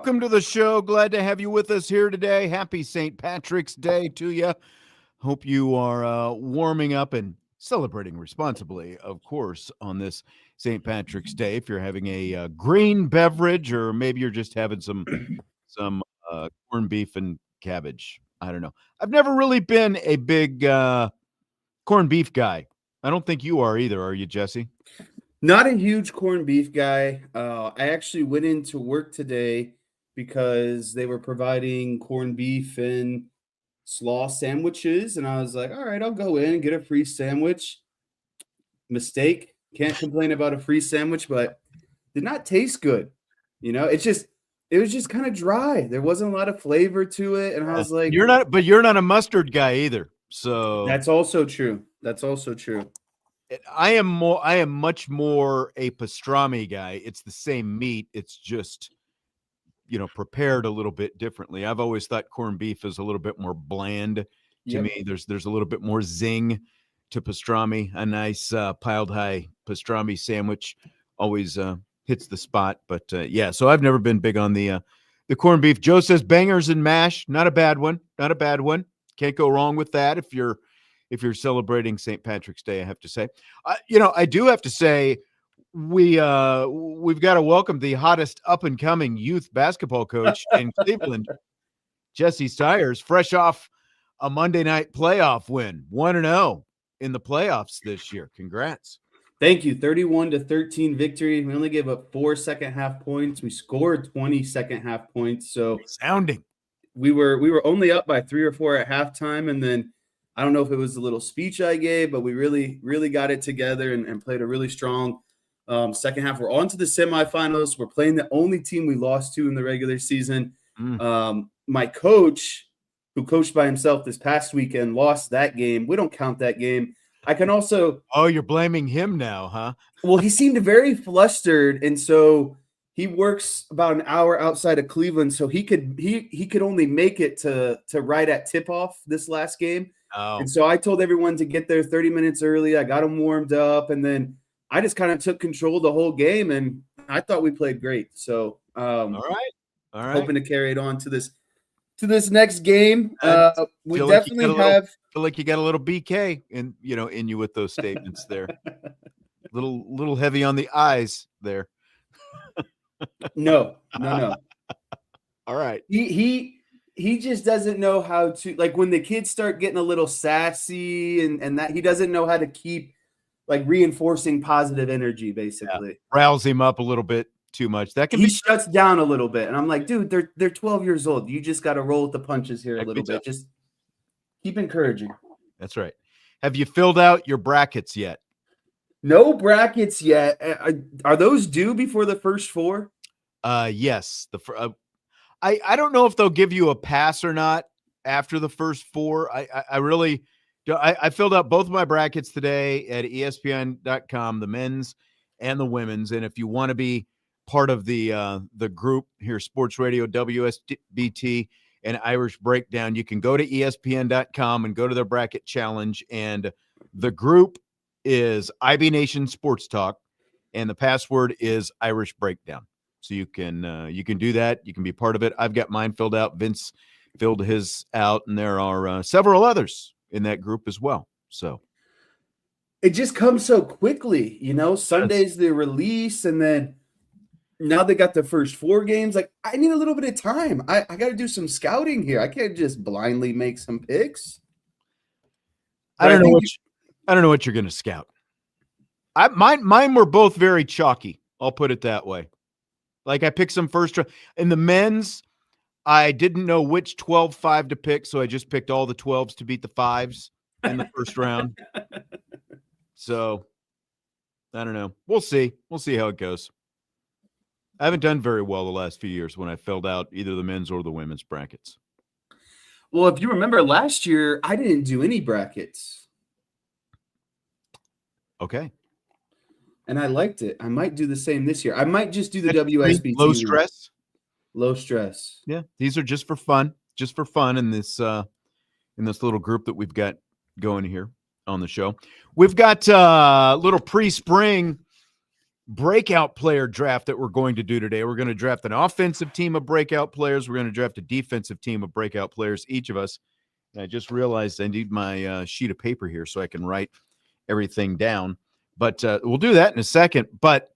welcome to the show. Glad to have you with us here today. Happy St. Patrick's Day to you. Hope you are warming up and celebrating responsibly, of course, on this St. Patrick's Day. If you're having a green beverage, or maybe you're just having some corned beef and cabbage. I don't know. I've never really been a big corned beef guy. I don't think you are either, are you, Jesse? Not a huge corned beef guy. I actually went into work today because they were providing corned beef and slaw sandwiches, and I was like, all right, I'll go in and get a free sandwich. Mistake. Can't complain about a free sandwich, but did not taste good. You know, it was just kind of dry. There wasn't a lot of flavor to it, and I was like, you're not a mustard guy either. So that's also true. That's also true. I am much more a pastrami guy. It's the same meat. It's just, prepared a little bit differently. I've always thought corned beef is a little bit more bland to me. There's a little bit more zing to pastrami. A nice piled high pastrami sandwich always hits the spot. But so I've never been big on the corned beef. Joe says bangers and mash. Not a bad one. Not a bad one. Can't go wrong with that if you're celebrating St. Patrick's Day, I have to say. I do have to say we've got to welcome the hottest up-and-coming youth basketball coach in Cleveland, Jesse Stiers, fresh off a Monday night playoff win, 1-0 in the playoffs this year. Congrats. Thank you. 31-13 victory. We only gave up 4 second-half points. We scored 20 second-half points. So sounding. We were only up by 3 or 4 at halftime, and then I don't know if it was the little speech I gave, but we really, really got it together and played a really strong second half. We're on to the semifinals. We're playing the only team we lost to in the regular season. My coach, who coached by himself this past weekend, lost that game. We don't count that game. I can also – Oh, you're blaming him now, huh? Well, he seemed very flustered, and so he works about an hour outside of Cleveland, so he could only make it to right at tip-off this last game. Oh. And so I told everyone to get there 30 minutes early. I got them warmed up, and then I just kind of took control of the whole game, and I thought we played great. So all right. Hoping to carry it on to this next game. We definitely feel like you got a little BK in you with those statements there. little heavy on the eyes there. No. All right. He just doesn't know how to, like, when the kids start getting a little sassy and that, he doesn't know how to keep like reinforcing positive energy, basically. Yeah. Riles him up a little bit too much. He shuts down a little bit. And I'm like, dude, they're 12 years old. You just got to roll with the punches here a little bit. Just keep encouraging. That's right. Have you filled out your brackets yet? No brackets yet. Are those due before the first four? Yes. I don't know if they'll give you a pass or not after the first four. I really do. I filled out both of my brackets today at ESPN.com, the men's and the women's. And if you want to be part of the group here, Sports Radio, WSBT, and Irish Breakdown, you can go to ESPN.com and go to their bracket challenge. And the group is IB Nation Sports Talk, and the password is Irish Breakdown. So you can do that. You can be part of it. I've got mine filled out. Vince filled his out, and there are several others in that group as well. So it just comes so quickly, Sunday's the release, and then now they got the first four games. Like, I need a little bit of time. I got to do some scouting here. I can't just blindly make some picks. I don't know what you're going to scout. Mine were both very chalky. I'll put it that way. Like, I picked some first in the men's. I didn't know which 12-5 to pick, so I just picked all the 12s to beat the 5s in the first round. So I don't know. We'll see. We'll see how it goes. I haven't done very well the last few years when I filled out either the men's or the women's brackets. Well, if you remember last year, I didn't do any brackets. Okay. And I liked it. I might do the same this year. I might just do the WSBT. Low stress. Low stress. Yeah, these are just for fun. Just for fun in this little group that we've got going here on the show. We've got a little pre-spring breakout player draft that we're going to do today. We're going to draft an offensive team of breakout players. We're going to draft a defensive team of breakout players, each of us. And I just realized I need my sheet of paper here so I can write everything down. But we'll do that in a second. But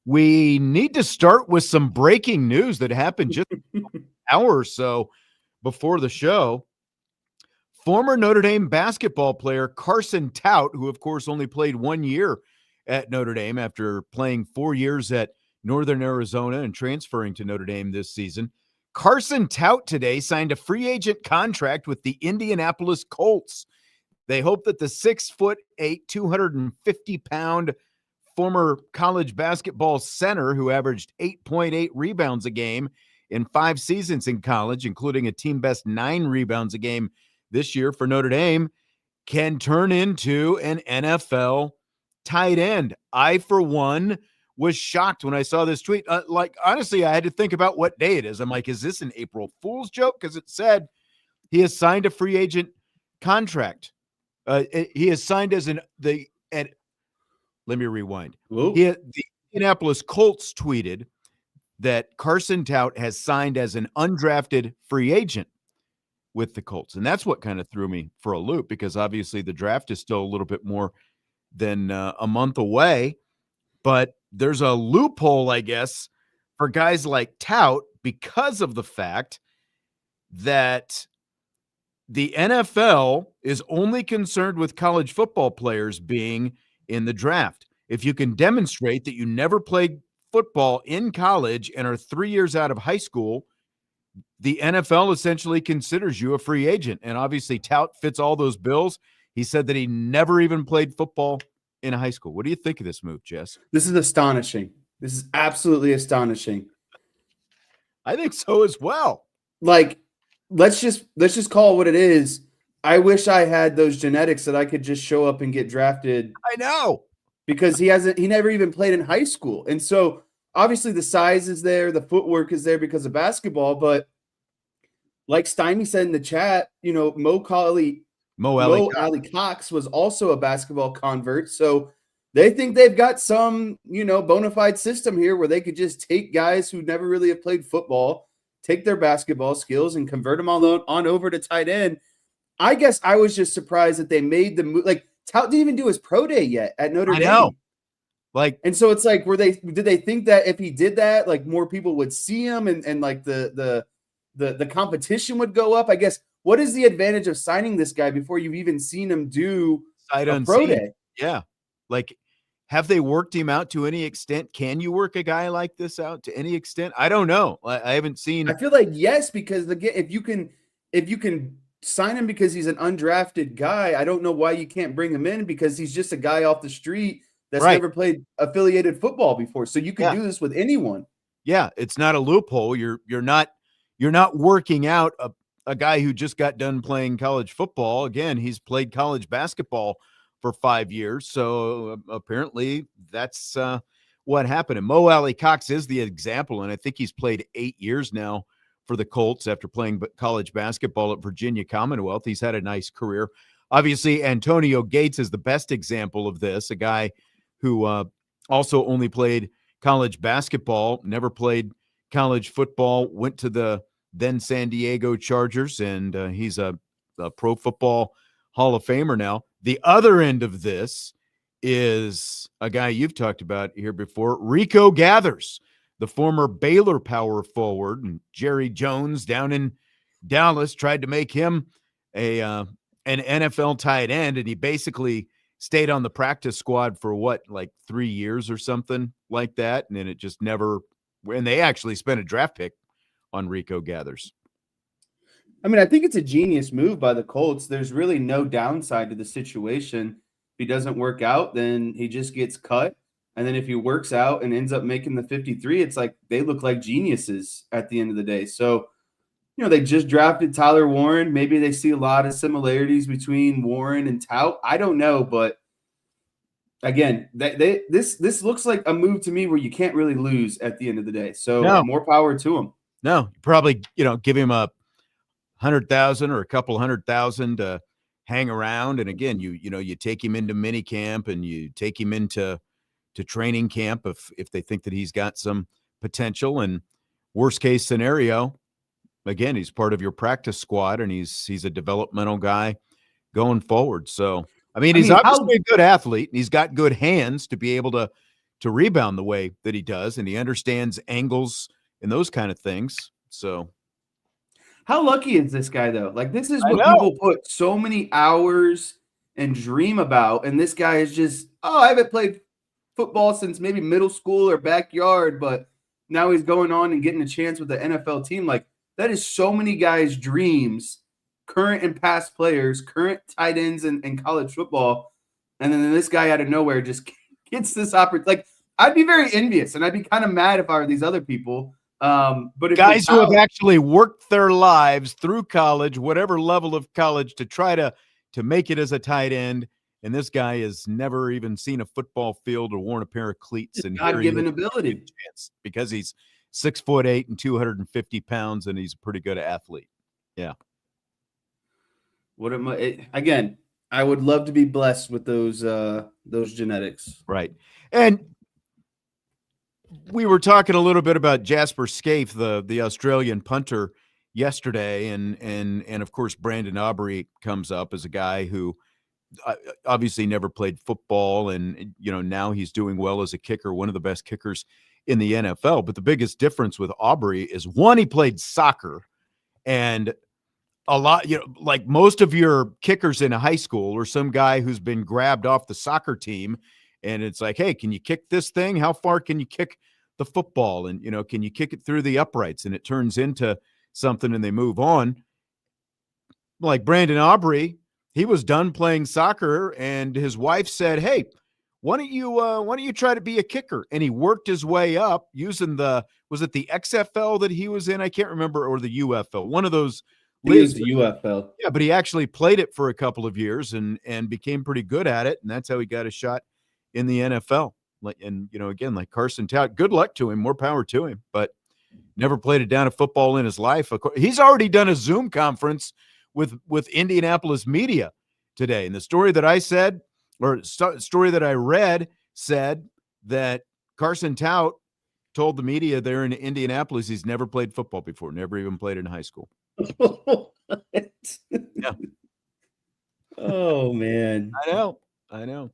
we need to start with some breaking news that happened just an hour or so before the show. Former Notre Dame basketball player Carson Tout, who, of course, only played 1 year at Notre Dame after playing 4 years at Northern Arizona and transferring to Notre Dame this season. Carson Tout today signed a free agent contract with the Indianapolis Colts. They hope that the 6'8", 250-pound former college basketball center who averaged 8.8 rebounds a game in 5 seasons in college, including a team best 9 rebounds a game this year for Notre Dame, can turn into an NFL tight end. I, for one, was shocked when I saw this tweet. Honestly, I had to think about what day it is. I'm like, is this an April Fool's joke? Because it said he has signed a free agent contract. He has signed as let me rewind. The Indianapolis Colts tweeted that Carson Tout has signed as an undrafted free agent with the Colts. And that's what kind of threw me for a loop, because obviously the draft is still a little bit more than a month away. But there's a loophole, I guess, for guys like Tout because of the fact that the NFL is only concerned with college football players being in the draft. If you can demonstrate that you never played football in college and are 3 years out of high school, the NFL essentially considers you a free agent. And obviously Tout fits all those bills. He said that he never even played football in high school. What do you think of this move, Jess? This is astonishing. This is absolutely astonishing. I think so as well. Like, let's just call it what it is. I wish I had those genetics that I could just show up and get drafted. I know. Because he never even played in high school. And so obviously the size is there, the footwork is there because of basketball, but like Stymie said in the chat, Mo Alley Cox was also a basketball convert. So they think they've got some, bona fide system here where they could just take guys who never really have played football, take their basketball skills and convert them on over to tight end. I guess I was just surprised that they made the move. Like, Tout didn't even do his pro day yet at Notre Dame. I know. And so it's like, did they think that if he did that, like more people would see him and like the competition would go up? I guess, what is the advantage of signing this guy before you've even seen him do a pro day? Yeah. Like, have they worked him out to any extent? Can you work a guy like this out to any extent? I don't know. I haven't seen. I feel like yes, because again, if you can sign him because he's an undrafted guy, I don't know why you can't bring him in, because he's just a guy off the street that's never played affiliated football before. So you can do this with anyone. Yeah, it's not a loophole. You're not working out a guy who just got done playing college football. Again, he's played college basketball for 5 years. So apparently that's what happened. And Mo Alley Cox is the example, and I think he's played 8 years now for the Colts after playing college basketball at Virginia Commonwealth. He's had a nice career. Obviously, Antonio Gates is the best example of this, a guy who also only played college basketball, never played college football, went to the then San Diego Chargers, and he's a Pro Football Hall of Famer now. The other end of this is a guy you've talked about here before, Rico Gathers, the former Baylor power forward, and Jerry Jones down in Dallas tried to make him an NFL tight end, and he basically stayed on the practice squad for 3 years or something like that, and then it just never. And they actually spent a draft pick on Rico Gathers. I mean, I think it's a genius move by the Colts. There's really no downside to the situation. If he doesn't work out, then he just gets cut. And then if he works out and ends up making the 53, it's like they look like geniuses at the end of the day. So, they just drafted Tyler Warren. Maybe they see a lot of similarities between Warren and Tout. I don't know, but again, this looks like a move to me where you can't really lose at the end of the day. So more power to him. No, probably give him a 100,000 or a couple 100,000 to hang around. And again, you take him into mini camp and you take him into to training camp if they think that he's got some potential. And worst case scenario, again, he's part of your practice squad, and he's a developmental guy going forward. So, I mean, he's obviously a good athlete, and he's got good hands to be able to rebound the way that he does, and he understands angles and those kind of things. So, how lucky is this guy, though? Like, this is I what know. people put so many hours and dream about, and this guy is just, I haven't played football since maybe middle school or backyard, but now he's going on and getting a chance with the NFL team. Like, that is so many guys' dreams, current and past players, current tight ends in college football, and then this guy out of nowhere just gets this opportunity. Like, I'd be very envious, and I'd be kind of mad if I were these other people. But if guys who have actually worked their lives through college, whatever level of college, to try to make it as a tight end, and this guy has never even seen a football field or worn a pair of cleats, and God-given ability because he's 6'8" and 250 pounds, and he's a pretty good athlete. Yeah. Again, I would love to be blessed with those genetics. Right. And we were talking a little bit about Jasper Scaife, the Australian punter, yesterday, and of course Brandon Aubrey comes up as a guy who obviously never played football, and now he's doing well as a kicker, one of the best kickers in the NFL. But the biggest difference with Aubrey is, one, he played soccer, and a lot, like most of your kickers in a high school, or some guy who's been grabbed off the soccer team, and it's like, hey, can you kick this thing? How far can you kick the football? And, can you kick it through the uprights? And it turns into something and they move on. Like Brandon Aubrey, he was done playing soccer, and his wife said, hey, why don't you try to be a kicker? And he worked his way up using was it the XFL that he was in? I can't remember, or the UFL, one of those leagues. The UFL. Yeah, but he actually played it for a couple of years and became pretty good at it, and that's how he got a shot in the NFL. And again, like Carson Tout, good luck to him, more power to him, but never played a down of football in his life. He's already done a Zoom conference with Indianapolis media today, and the story that I said, or story that I read, said that Carson Tout told the media there in Indianapolis he's never played football before, never even played in high school. Yeah. Oh, man. I know.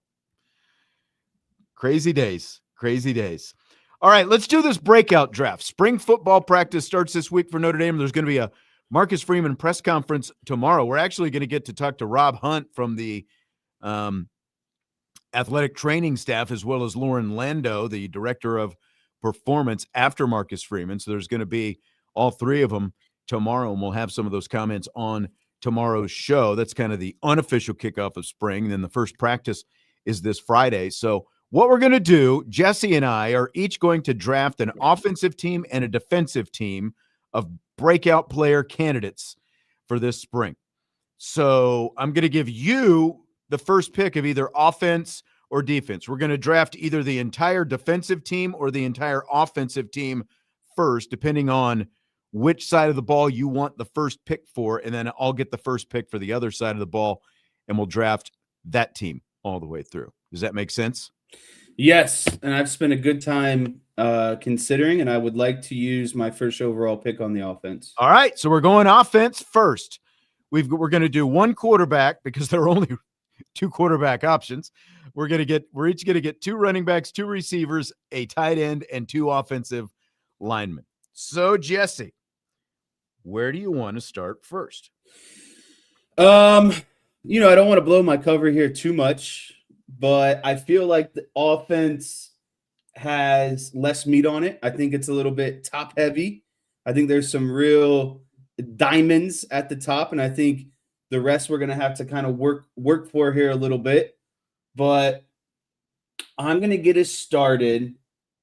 Crazy days. All right, let's do this breakout draft. Spring football practice starts this week for Notre Dame. There's going to be a Marcus Freeman press conference tomorrow. We're actually going to get to talk to Rob Hunt from the athletic training staff, as well as Lauren Lando, the director of performance, after Marcus Freeman. So there's going to be all three of them tomorrow, and we'll have some of those comments on tomorrow's show. That's kind of the unofficial kickoff of spring. And then the first practice is this Friday. So what we're going to do, Jesse and I are each going to draft an offensive team and a defensive team of breakout player candidates for this spring. So I'm going to give you the first pick of either offense or defense. We're going to draft either the entire defensive team or the entire offensive team first, depending on which side of the ball you want the first pick for, and then I'll get the first pick for the other side of the ball, and we'll draft that team all the way through. Does that make sense? Yes, and I've spent a good time considering, and I would like to use my first overall pick on the offense. All right, so we're going offense first. We're going to do one quarterback because there are only two quarterback options. We're each going to get two running backs, two receivers, a tight end, and two offensive linemen. So, Jesse, where do you want to start first? I don't want to blow my cover here too much, but I feel like the offense has less meat on it. I think it's a little bit top heavy. I think there's some real diamonds at the top, and I think the rest we're going to have to kind of work for here a little bit. But I'm going to get us started,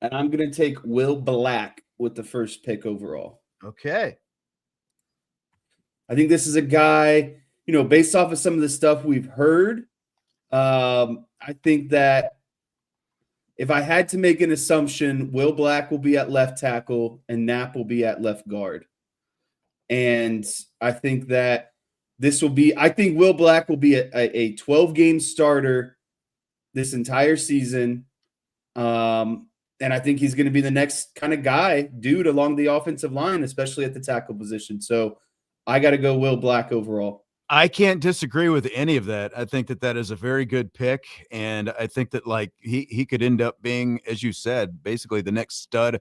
and I'm going to take Will Black with the first pick overall. Okay. I think this is a guy, based off of some of the stuff we've heard, I think that if I had to make an assumption, Will Black will be at left tackle and Knapp will be at left guard. And I think that Will Black will be a 12-game starter this entire season. And I think he's going to be the next kind of dude along the offensive line, especially at the tackle position. So I got to go Will Black overall. I can't disagree with any of that. I think that that is a very good pick, and I think that like he could end up being, as you said, basically the next stud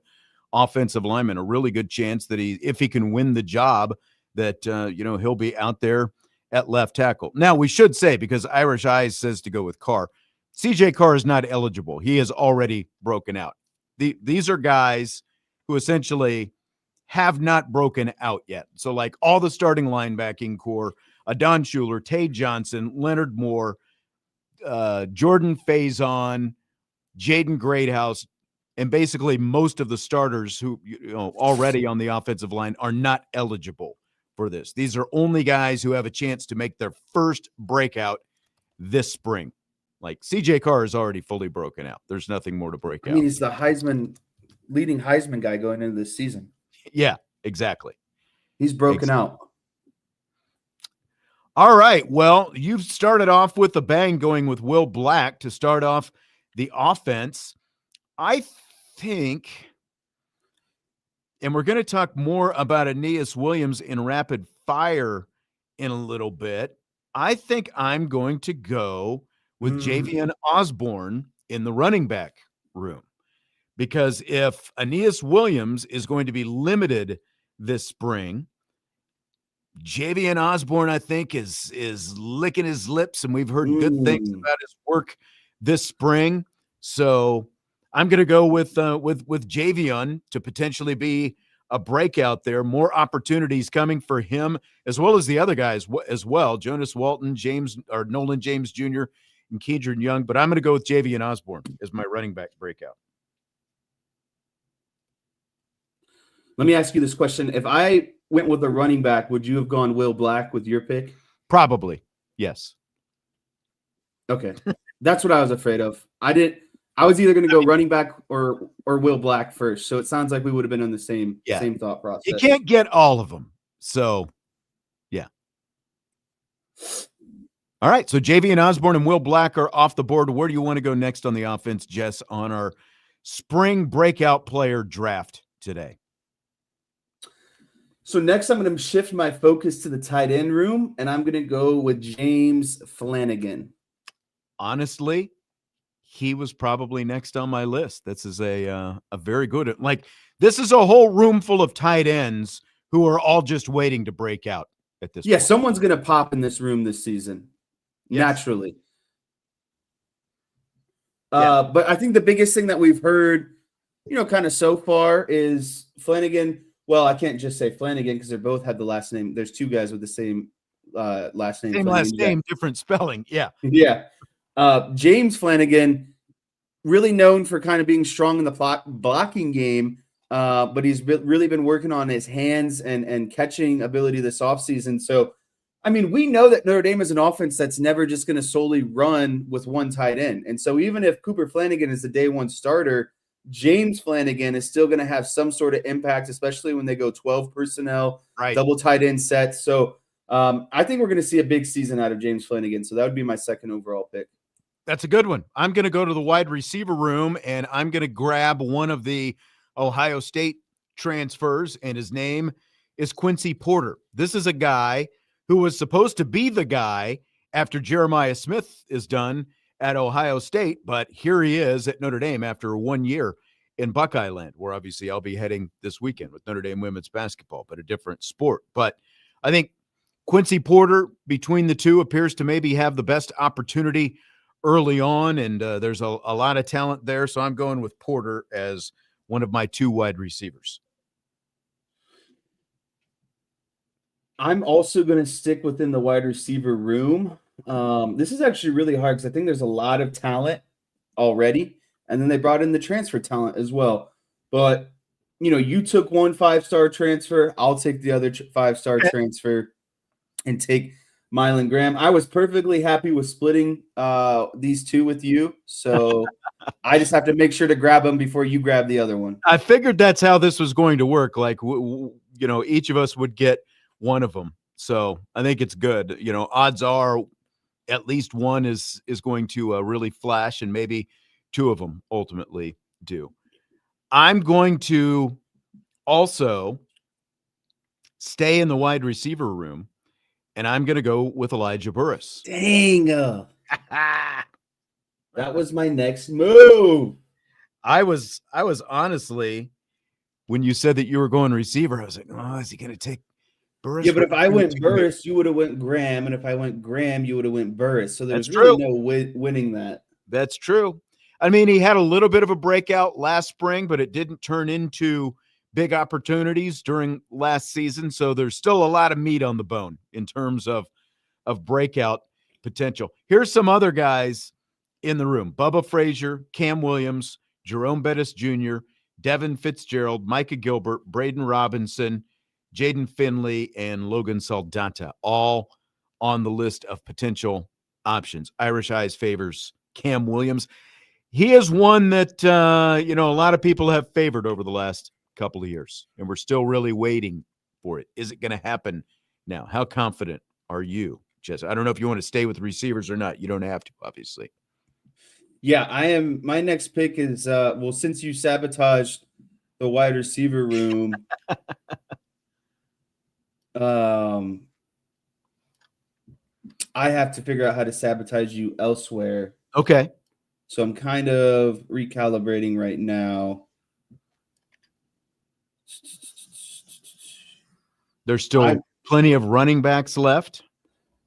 offensive lineman. A really good chance that if he can win the job, that he'll be out there at left tackle. Now we should say, because Irish Eyes says to go with Carr, CJ Carr is not eligible. He has already broken out. These are guys who essentially have not broken out yet. So like all the starting linebacking core, Adon Schuler, Tay Johnson, Leonard Moore, Jordan Faison, Jaden Greathouse, and basically most of the starters who already on the offensive line are not eligible for this. These are only guys who have a chance to make their first breakout this spring. Like CJ Carr is already fully broken out. There's nothing more to break out. I mean, he's the leading Heisman guy going into this season. Yeah, exactly. He's broken out. All right. Well, you've started off with a bang going with Will Black to start off the offense. I think, and we're going to talk more about Aeneas Williams in rapid fire in a little bit. I think I'm going to go with Javian Osborne in the running back room, because if Aeneas Williams is going to be limited this spring, Javian Osborne, I think, is licking his lips, and we've heard good things about his work this spring. So I'm going to go with Javian to potentially be a breakout there. More opportunities coming for him, as well as the other guys as well. Jonas Walton, Nolan James Jr., and Keedron Young. But I'm going to go with Javian Osborne as my running back breakout. Let me ask you this question. If I went with a running back, would you have gone Will Black with your pick? Probably, yes. Okay. That's what I was afraid of. I was either going to go running back or Will Black first. So it sounds like we would have been on the same thought process. You can't get all of them. So, yeah. All right. So Javian Osborne and Will Black are off the board. Where do you want to go next on the offense, Jess, on our spring breakout player draft today? So next I'm going to shift my focus to the tight end room, and I'm going to go with James Flanagan. Honestly, he was probably next on my list. This is a very good, like, this is a whole room full of tight ends who are all just waiting to break out at this point. Someone's going to pop in this room this season, naturally. But I think the biggest thing that we've heard, kind of so far is Flanagan. Well, I can't just say Flanagan because they both have the last name. There's two guys with the same last name. Same last name, different spelling. Yeah. Yeah. James Flanagan, really known for kind of being strong in the blocking game, but he's really been working on his hands and catching ability this offseason. So, I mean, we know that Notre Dame is an offense that's never just going to solely run with one tight end. And so even if Cooper Flanagan is the day one starter, James Flanagan is still going to have some sort of impact, especially when they go 12 personnel, double tight end sets. So I think we're going to see a big season out of James Flanagan. So that would be my second overall pick. That's a good one. I'm going to go to the wide receiver room, and I'm going to grab one of the Ohio State transfers, and his name is Quincy Porter. This is a guy who was supposed to be the guy after Jeremiah Smith is done at Ohio State, but here he is at Notre Dame after 1 year in Buckeye Land, where obviously I'll be heading this weekend with Notre Dame women's basketball, but a different sport. But I think Quincy Porter, between the two, appears to maybe have the best opportunity early on, and there's a lot of talent there, so I'm going with Porter as one of my two wide receivers. I'm also going to stick within the wide receiver room. This is actually really hard because I think there's a lot of talent already, and then they brought in the transfer talent as well. But, you took one 5-star transfer. I'll take the other 5-star transfer and take Mylan Graham. I was perfectly happy with splitting these two with you, so I just have to make sure to grab them before you grab the other one. I figured that's how this was going to work. Like, each of us would get one of them. So I think it's good. Odds are at least one is going to really flash and maybe two of them ultimately do. I'm going to also stay in the wide receiver room, and I'm going to go with Elijah Burris. Dang. That was my next move. I was honestly, when you said that you were going receiver, I was like, oh, is he going to take Burris? Yeah, but if I went Burris, you would have went Graham, and if I went Graham, you would have went Burris. So there's really no winning that. That's true. I mean, he had a little bit of a breakout last spring, but it didn't turn into big opportunities during last season. So there's still a lot of meat on the bone in terms of breakout potential. Here's some other guys in the room: Bubba Frazier, Cam Williams, Jerome Bettis Jr., Devin Fitzgerald, Micah Gilbert, Braden Robinson, Jaden Finley, and Logan Saldana, all on the list of potential options. Irish Eyes favors Cam Williams. He is one that, a lot of people have favored over the last couple of years, and we're still really waiting for it. Is it going to happen now? How confident are you, Jess? I don't know if you want to stay with receivers or not. You don't have to, obviously. Yeah, I am. My next pick is, since you sabotaged the wide receiver room, I have to figure out how to sabotage you elsewhere. Okay. So I'm kind of recalibrating right now. There's still plenty of running backs left.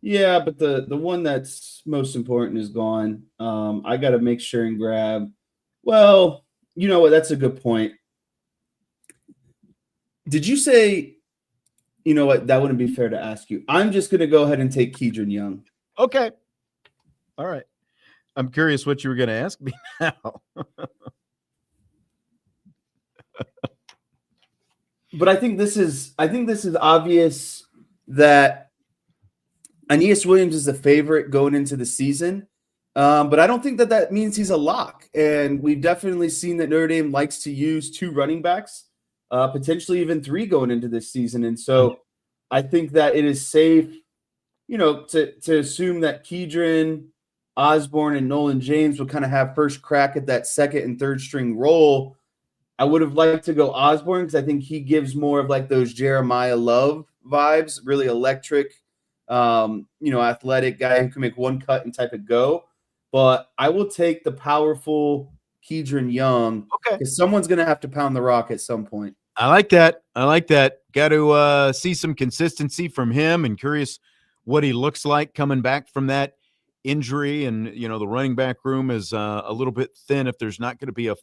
Yeah, but the one that's most important is gone. I got to make sure and grab. Well, you know what? That's a good point. Did you say, you know what? That wouldn't be fair to ask you. I'm just going to go ahead and take Keidron Young. Okay. All right. I'm curious what you were going to ask me now. But I think this is obvious that Aeneas Williams is the favorite going into the season. But I don't think that means he's a lock. And we've definitely seen that Notre Dame likes to use two running backs, potentially even three going into this season. And so I think that it is safe, to assume that Keidron, Osborne, and Nolan James will kind of have first crack at that second and third string role. I would have liked to go Osborne because I think he gives more of like those Jeremiah Love vibes, really electric, athletic guy who can make one cut and type of go. But I will take the powerful Keidron Young because someone's going to have to pound the rock at some point. I like that. Got to see some consistency from him, and curious what he looks like coming back from that injury. And, the running back room is a little bit thin if there's not going to be a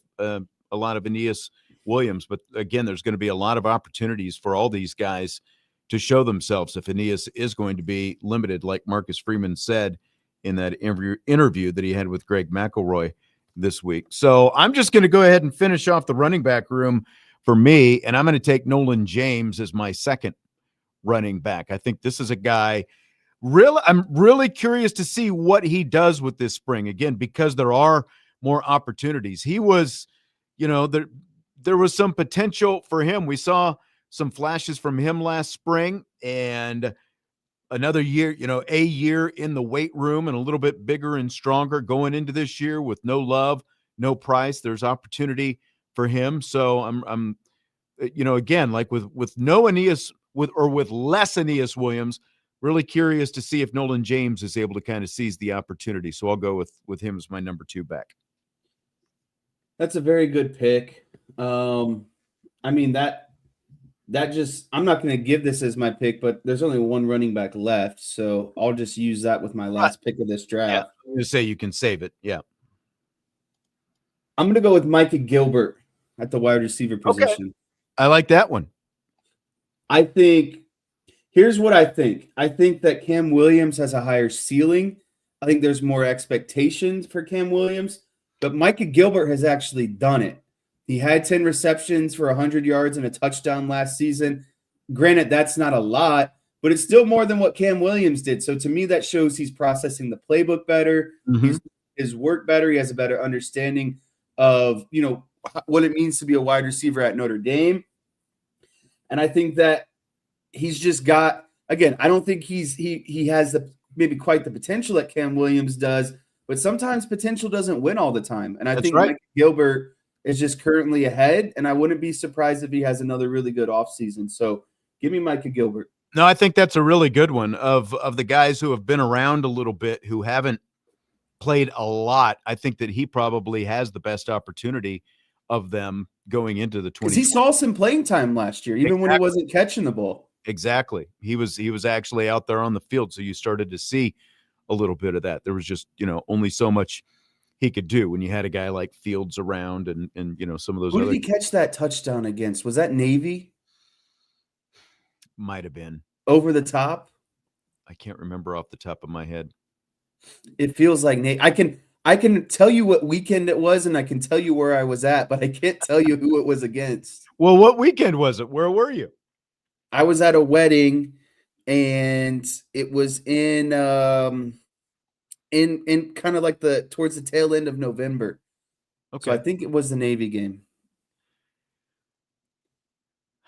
lot of Aeneas Williams. But again, there's going to be a lot of opportunities for all these guys to show themselves if Aeneas is going to be limited, like Marcus Freeman said in that interview that he had with Greg McElroy this week. So I'm just going to go ahead and finish off the running back room for me, and I'm going to take Nolan James as my second running back. I think this is a guy I'm really curious to see what he does with this spring, again, because there are more opportunities. He was, there was some potential for him. We saw some flashes from him last spring, and another year, a year in the weight room and a little bit bigger and stronger going into this year with no Love, no Price. There's opportunity for him. So I'm again, like with no Aeneas with less Aeneas Williams, really curious to see if Nolan James is able to kind of seize the opportunity. So I'll go with him as my number 2 back. That's a very good pick. I mean, I'm not going to give this as my pick, but there's only one running back left. So I'll just use that with my last pick of this draft. Yeah, I'm going to say you can save it. Yeah. I'm going to go with Micah Gilbert at the wide receiver position. Okay. I like that one. Here's what I think. I think that Cam Williams has a higher ceiling. I think there's more expectations for Cam Williams, but Micah Gilbert has actually done it. He had 10 receptions for 100 yards and a touchdown last season. Granted, that's not a lot, but it's still more than what Cam Williams did. So to me, that shows he's processing the playbook better. Mm-hmm. He's his work better. He has a better understanding of, what it means to be a wide receiver at Notre Dame. And I think that he's just got, again, I don't think he has maybe quite the potential that Cam Williams does, but sometimes potential doesn't win all the time. And I That's think right. Mike Gilbert is just currently ahead, and I wouldn't be surprised if he has another really good offseason. So give me Micah Gilbert. No, I think that's a really good one of the guys who have been around a little bit who haven't played a lot. I think that he probably has the best opportunity of them going into the Because he 2020. saw some playing time last year, even when he Exactly. wasn't catching the ball. Exactly. He was actually out there on the field, so you started to see a little bit of that. There was just, only so much he could do when you had a guy like Fields around and some of those Who did other he catch that touchdown against? Was that Navy might have been. over the top? I can't remember off the top of my head. It feels like Navy. I can tell you what weekend it was, and I can tell you where I was at, but I can't tell you who it was against. Well, what weekend was it? Where were you? I was at a wedding, and it was in kind of like the towards the tail end of November. So I Okay. think it was the Navy game.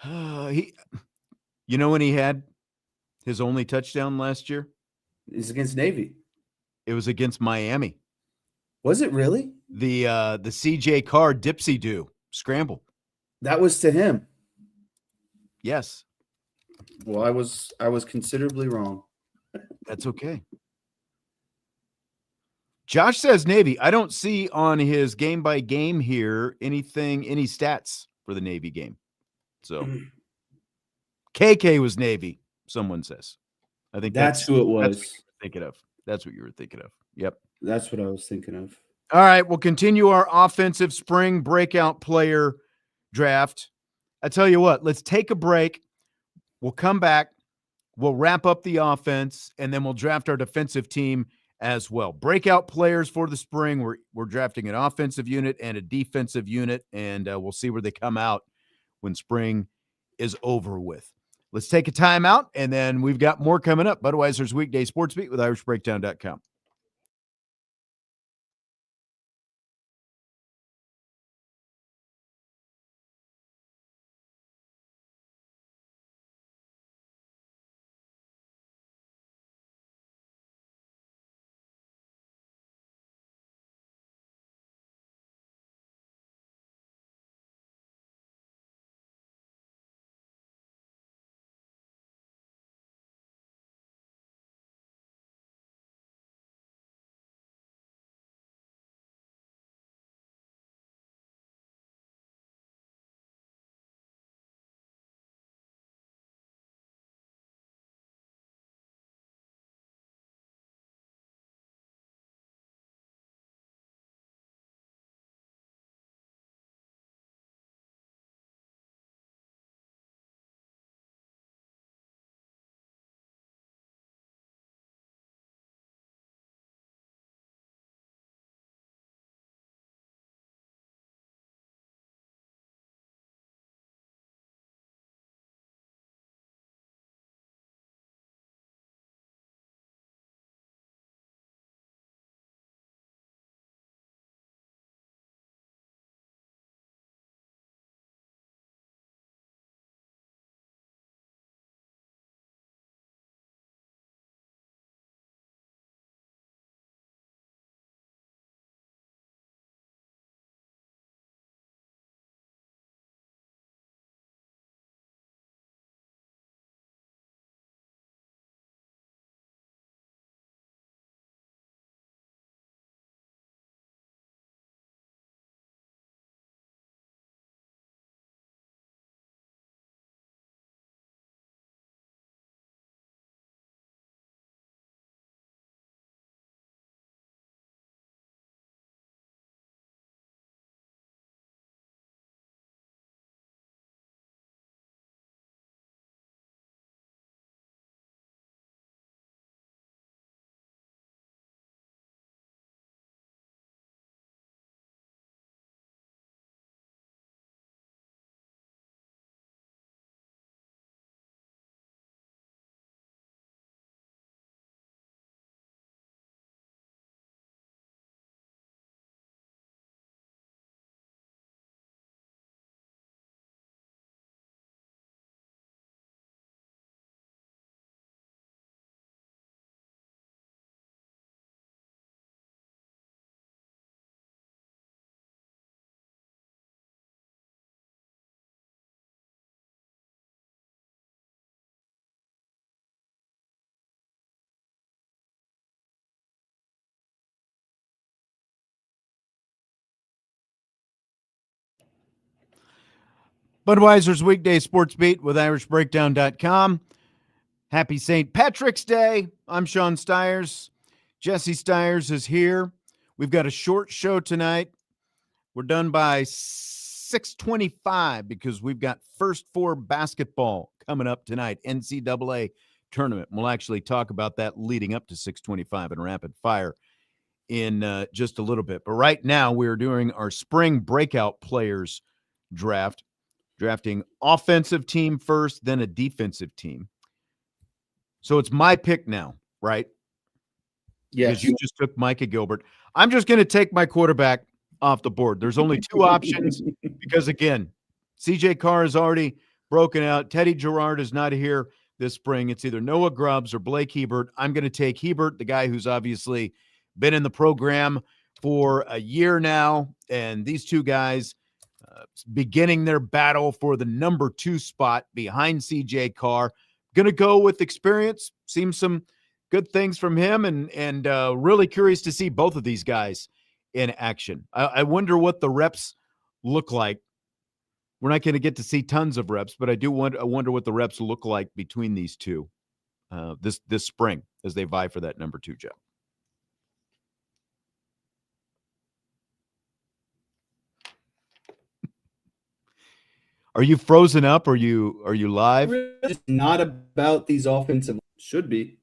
He when he had his only touchdown last year? It's against Navy. It was against Miami. Was it really? The CJ Carr dipsy do scramble. That was to him. Yes, Well, I was considerably wrong. that's okay. Josh says Navy. I don't see on his game by game here any stats for the Navy game. So KK was Navy, someone says. I think That's who it that's what was. you were thinking of. That's what you were thinking of. Yep. That's what I was thinking of. All right, we'll continue our offensive spring breakout player draft. I tell you what, let's take a break. We'll come back. We'll wrap up the offense, and then we'll draft our defensive team as well. Breakout players for the spring. We're drafting an offensive unit and a defensive unit, and we'll see where they come out when spring is over with. Let's take a timeout, and then we've got more coming up. Budweiser's Weekday Sportsbeat with IrishBreakdown.com. Budweiser's Weekday Sportsbeat with IrishBreakdown.com. Happy St. Patrick's Day. I'm Sean Stiers. Jesse Stiers is here. We've got a short show tonight. We're done by 6:25 because we've got First Four basketball coming up tonight, NCAA tournament. We'll actually talk about that leading up to 6:25 in rapid fire in just a little bit. But right now, we're doing our spring breakout players draft, drafting offensive team first, then a defensive team. So it's my pick now, right? Yes. Because you just took Micah Gilbert. I'm just going to take my quarterback off the board. There's only two options because, again, CJ Carr is already broken out. Teddy Gerard is not here this spring. It's either Noah Grubbs or Blake Hebert. I'm going to take Hebert, the guy who's obviously been in the program for a year now. And these two guys beginning their battle for the number 2 spot behind CJ Carr. Going to go with experience. Seen some good things from him and really curious to see both of these guys in action. I wonder what the reps look like. We're not going to get to see tons of reps, but I wonder what the reps look like between these two this spring as they vie for that number 2 job. Are you frozen up? Are you live? It's not about these offensive. Should be.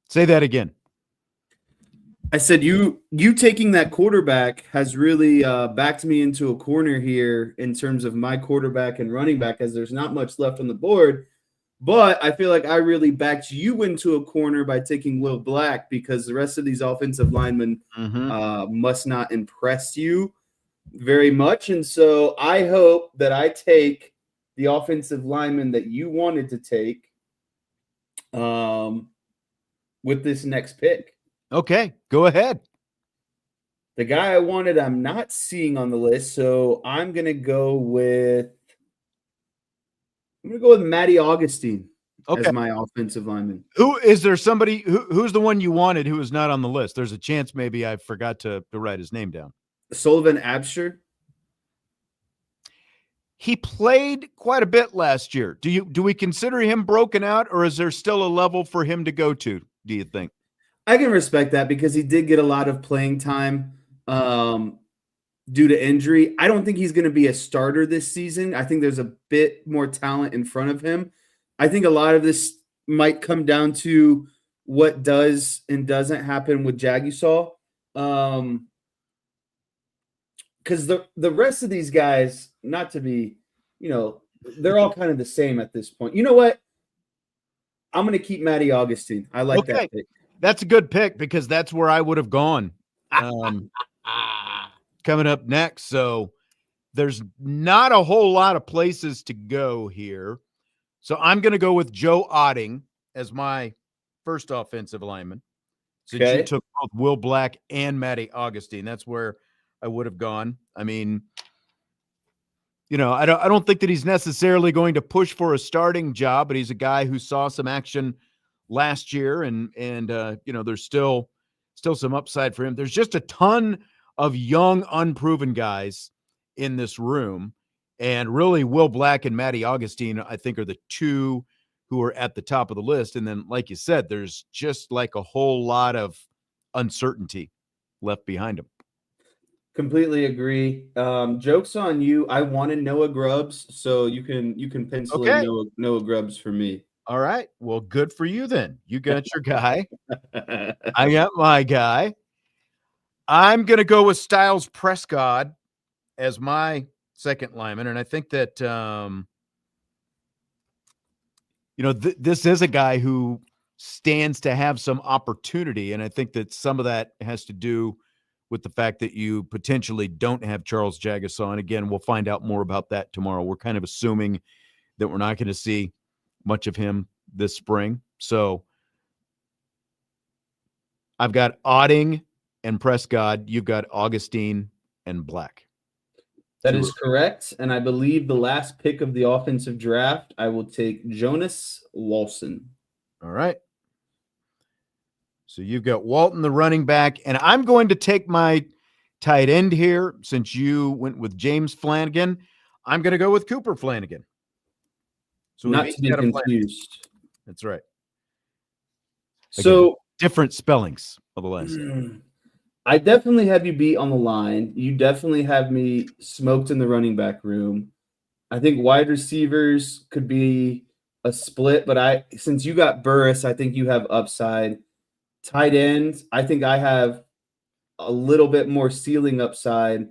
Say that again. I said you taking that quarterback has really backed me into a corner here in terms of my quarterback and running back, as there's not much left on the board. But I feel like I really backed you into a corner by taking Will Black, because the rest of these offensive linemen must not impress you very much. And so I hope that I take the offensive lineman that you wanted to take with this next pick. Okay, go ahead. The guy I wanted, I'm not seeing on the list, so I'm gonna go with Matty Augustine as my offensive lineman. Who is there? Somebody who's the one you wanted who is not on the list? There's a chance maybe I forgot to write his name down. Sullivan Absher. He played quite a bit last year. Do we consider him broken out, or is there still a level for him to go to, do you think? I can respect that because he did get a lot of playing time due to injury. I don't think he's going to be a starter this season. I think there's a bit more talent in front of him. I think a lot of this might come down to what does and doesn't happen with Jagusah. Because the rest of these guys, not to be, they're all kind of the same at this point. You know what? I'm going to keep Matty Augustine. I like that pick. That's a good pick because that's where I would have gone coming up next. So there's not a whole lot of places to go here. So I'm going to go with Joe Otting as my first offensive lineman. So you took both Will Black and Matty Augustine. That's where I would have gone. I mean, I don't think that he's necessarily going to push for a starting job, but he's a guy who saw some action last year, and there's still some upside for him. There's just a ton of young, unproven guys in this room, and really Will Black and Matty Augustine, I think, are the two who are at the top of the list. And then, like you said, there's just like a whole lot of uncertainty left behind him. Completely agree. Joke's on you. I wanted Noah Grubbs, so you can pencil in Noah Grubbs for me. All right. Well, good for you then. You got your guy. I got my guy. I'm going to go with Styles Prescott as my second lineman, and I think that this is a guy who stands to have some opportunity, and I think that some of that has to do with the fact that you potentially don't have Charles Jagusah. And again, we'll find out more about that tomorrow. We're kind of assuming that we're not going to see much of him this spring. So I've got Otting and Prescott. You've got Augustine and Black. That is correct. And I believe the last pick of the offensive draft, I will take Jonas Walson. All right. So you've got Walton, the running back, and I'm going to take my tight end here since you went with James Flanagan. I'm going to go with Cooper Flanagan. So not to be confused. That's right. So again, different spellings of the last name. I definitely have you beat on the line. You definitely have me smoked in the running back room. I think wide receivers could be a split, but since you got Burris, I think you have upside. Tight ends, I think I have a little bit more ceiling upside.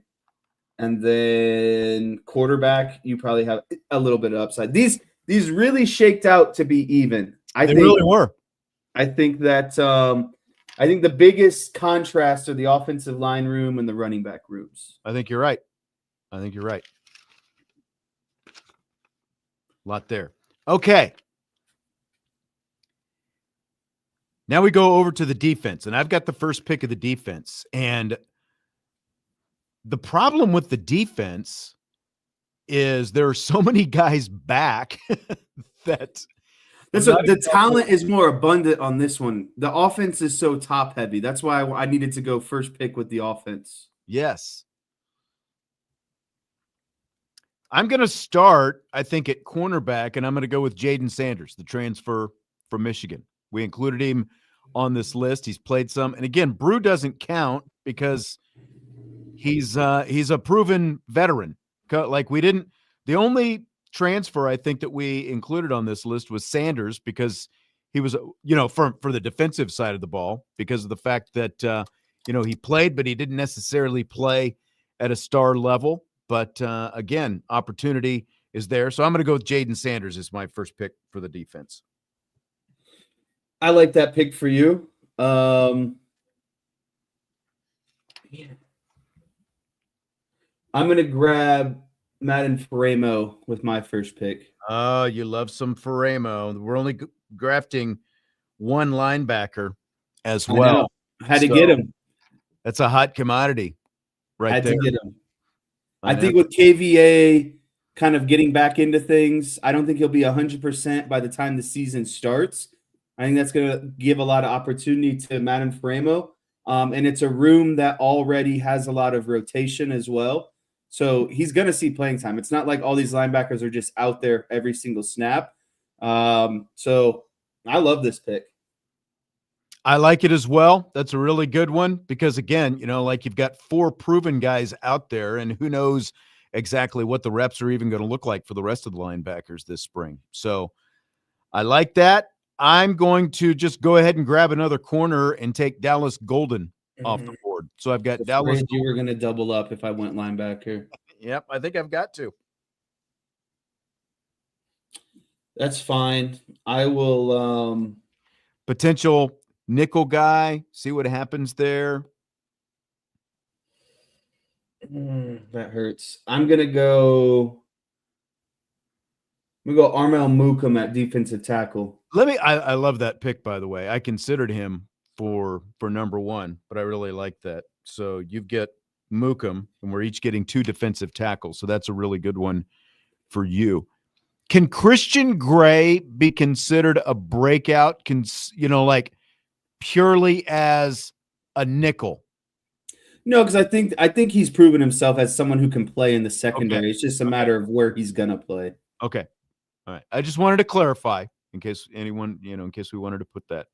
And then quarterback, you probably have a little bit of upside. These really shaked out to be even. They really were. I think that I think the biggest contrast are the offensive line room and the running back rooms. I think you're right. A lot there. Okay. Now we go over to the defense, and I've got the first pick of the defense. And the problem with the defense is there are so many guys back that the talent is more abundant on this one. The offense is so top heavy. That's why I needed to go first pick with the offense. Yes. I'm going to start, I think, at cornerback, and I'm going to go with Jaden Sanders, the transfer from Michigan. We included him on this list. He's played some. And again, Brew doesn't count because he's a proven veteran. Like the only transfer I think that we included on this list was Sanders because he was, for the defensive side of the ball because of the fact that, he played, but he didn't necessarily play at a star level. But again, opportunity is there. So I'm going to go with Jaden Sanders as my first pick for the defense. I like that pick for you. I'm going to grab Madden Faremo with my first pick. Oh, you love some Faremo. We're only drafting one linebacker as well. Had to get him. That's a hot commodity right there. Had to get him. I think with KVA kind of getting back into things, I don't think he'll be 100% by the time the season starts. I think that's going to give a lot of opportunity to Madden Faremo. And it's a room that already has a lot of rotation as well. So he's going to see playing time. It's not like all these linebackers are just out there every single snap. So I love this pick. I like it as well. That's a really good one because, again, you've got 4 proven guys out there, and who knows exactly what the reps are even going to look like for the rest of the linebackers this spring. So I like that. I'm going to just go ahead and grab another corner and take Dallas Golden off the board. So I've got Dallas. You were going to double up if I went linebacker. Yep, I think I've got to. That's fine. I will potential nickel guy, see what happens there. That hurts. I'm gonna go Armel Mukum at defensive tackle. I love that pick, by the way. I considered him for number 1, but I really like that. So you get Mukum, and we're each getting 2 defensive tackles. So that's a really good one for you. Can Christian Gray be considered a breakout? Purely as a nickel? No, because I think he's proven himself as someone who can play in the secondary. Okay. It's just a matter of where he's gonna play. Okay. All right. I just wanted to clarify in case anyone, in case we wanted to put that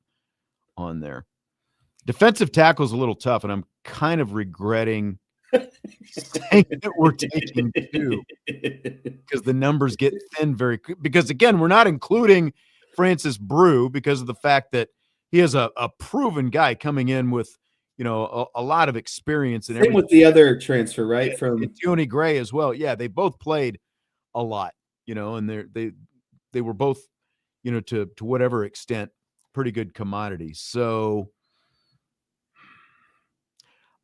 on there. Defensive tackle is a little tough, and I'm kind of regretting saying that we're taking 2 because the numbers get thin very quick. Because again, we're not including Francis Brew because of the fact that he is a proven guy coming in with, a lot of experience and everything. Same with the other transfer, right? From Tony Gray as well. Yeah, they both played a lot, and they were both, to whatever extent, pretty good commodities. So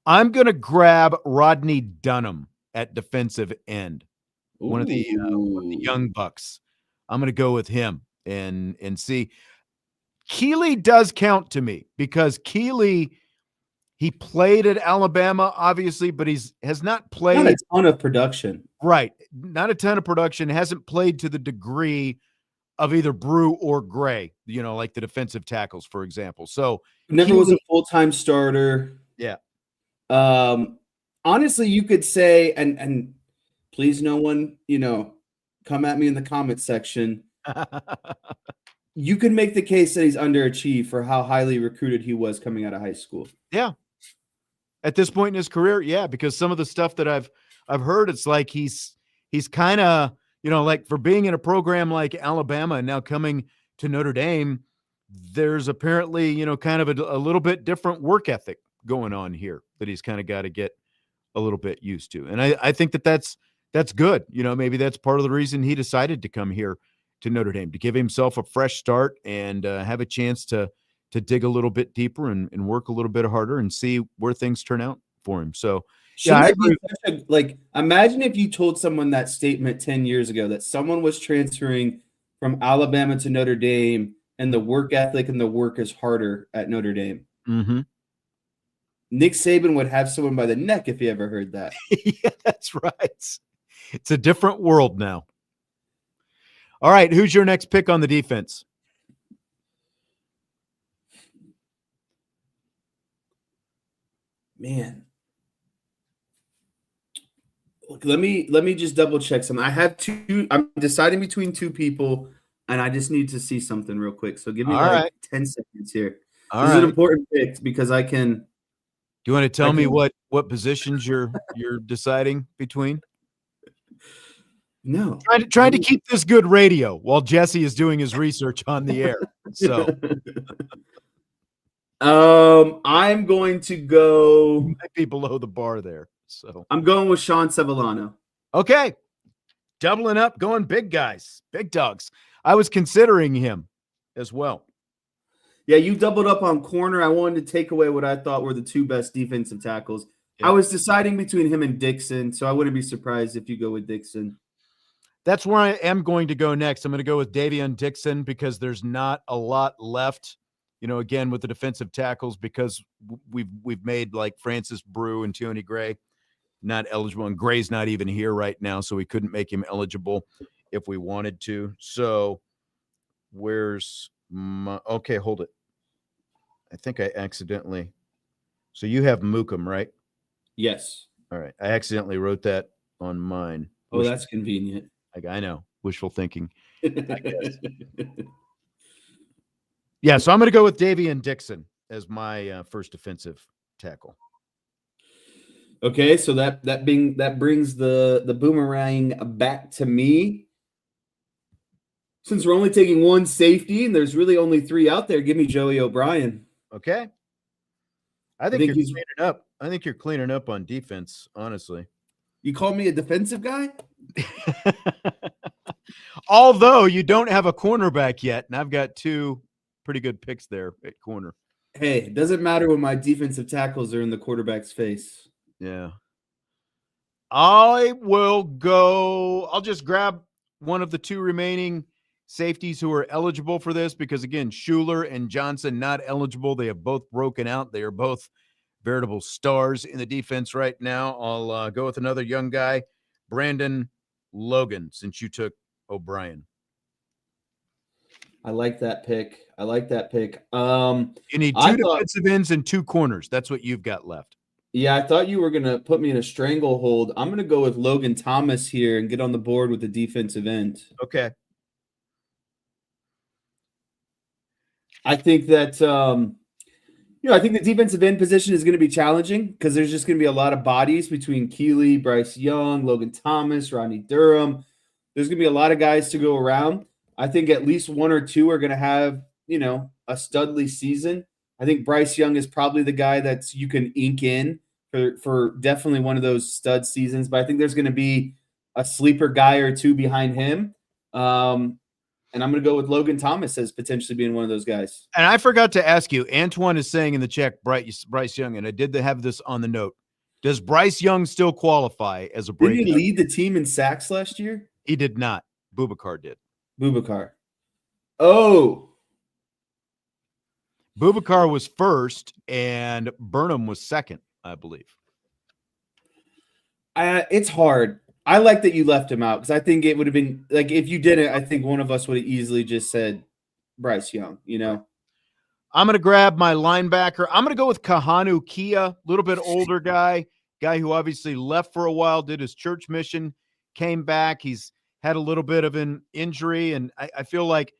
I'm going to grab Rodney Dunham at defensive end, one of the young bucks. I'm going to go with him and see. Keeley does count to me because Keeley, he played at Alabama, obviously, but has not played. Not a ton of production. Right. Not a ton of production. Hasn't played to the degree of either Brew or Gray, like the defensive tackles, for example. So never was a full-time starter. Yeah. Honestly, you could say, and Please, no one, come at me in the comment section. You can make the case that he's underachieved for how highly recruited he was coming out of high school. Yeah. At this point in his career, yeah, because some of the stuff that I've heard, it's like he's kind of, like for being in a program like Alabama and now coming to Notre Dame, there's apparently, kind of a little bit different work ethic going on here that he's kind of got to get a little bit used to. And I think that's good. Maybe that's part of the reason he decided to come here to Notre Dame, to give himself a fresh start and have a chance to dig a little bit deeper and work a little bit harder and see where things turn out for him. So, yeah, I agree. Imagine if you told someone that statement 10 years ago, that someone was transferring from Alabama to Notre Dame and the work ethic and the work is harder at Notre Dame. Mm-hmm. Nick Saban would have someone by the neck if he ever heard that. Yeah, that's right. It's a different world now. All right, who's your next pick on the defense? Man. Look, let me just double check something. I have two. I'm deciding between two people, and I just need to see something real quick. So give me 10 seconds here. This is an important pick because I can. Do you want to tell me what positions you're deciding between? No. Trying to keep this good radio while Jesse is doing his research on the air. So I'm going to go. You might be below the bar there. So I'm going with Sean Sevillano. Okay. Doubling up, going big guys, big dogs. I was considering him as well. Yeah, you doubled up on corner. I wanted to take away what I thought were the two best defensive tackles. Yeah. I was deciding between him and Dixon, so I wouldn't be surprised if you go with Dixon. That's where I am going to go next. I'm going to go with Davion Dixon because there's not a lot left, again, with the defensive tackles, because we've made like Francis Brew and Tony Gray not eligible, and Gray's not even here right now, so we couldn't make him eligible if we wanted to. So where's my – okay, hold it. I think I accidentally – so you have Mookum, right? Yes. All right. I accidentally wrote that on mine. Oh, that's convenient. I know. Wishful thinking. I guess. Yeah, so I'm going to go with Davion Dixon as my first defensive tackle. Okay, so that brings the boomerang back to me. Since we're only taking one safety and there's really only three out there, give me Joey O'Brien. Okay. I think you're cleaning up. I think you're cleaning up on defense, honestly. You call me a defensive guy? Although you don't have a cornerback yet, and I've got two pretty good picks there at corner. Hey, it doesn't matter when my defensive tackles are in the quarterback's face. Yeah. I'll just grab one of the two remaining safeties who are eligible for this because, again, Schuler and Johnson not eligible. They have both broken out. They are both veritable stars in the defense right now. I'll go with another young guy, Brandon Logan, since you took O'Brien. I like that pick. You need two defensive ends and two corners. That's what you've got left. Yeah, I thought you were going to put me in a stranglehold. I'm going to go with Logan Thomas here and get on the board with the defensive end. Okay. I think that, I think the defensive end position is going to be challenging because there's just going to be a lot of bodies between Keeley, Bryce Young, Logan Thomas, Rodney Durham. There's going to be a lot of guys to go around. I think at least one or two are going to have, a studly season. I think Bryce Young is probably the guy that you can ink in for definitely one of those stud seasons. But I think there's going to be a sleeper guy or two behind him. And I'm going to go with Logan Thomas as potentially being one of those guys. And I forgot to ask you, Antoine is saying in the chat, Bryce Young, and I did have this on the note. Does Bryce Young still qualify as a breakout? Did he lead the team in sacks last year? He did not. Boubacar did. Boubacar. Oh. Boubacar was first, and Burnham was second, I believe. It's hard. I like that you left him out because I think it would have been like if you didn't, I think one of us would have easily just said Bryce Young, I'm going to grab my linebacker. I'm going to go with Kahanu Kia, a little bit older guy who obviously left for a while, did his church mission, came back. He's had a little bit of an injury, and I feel like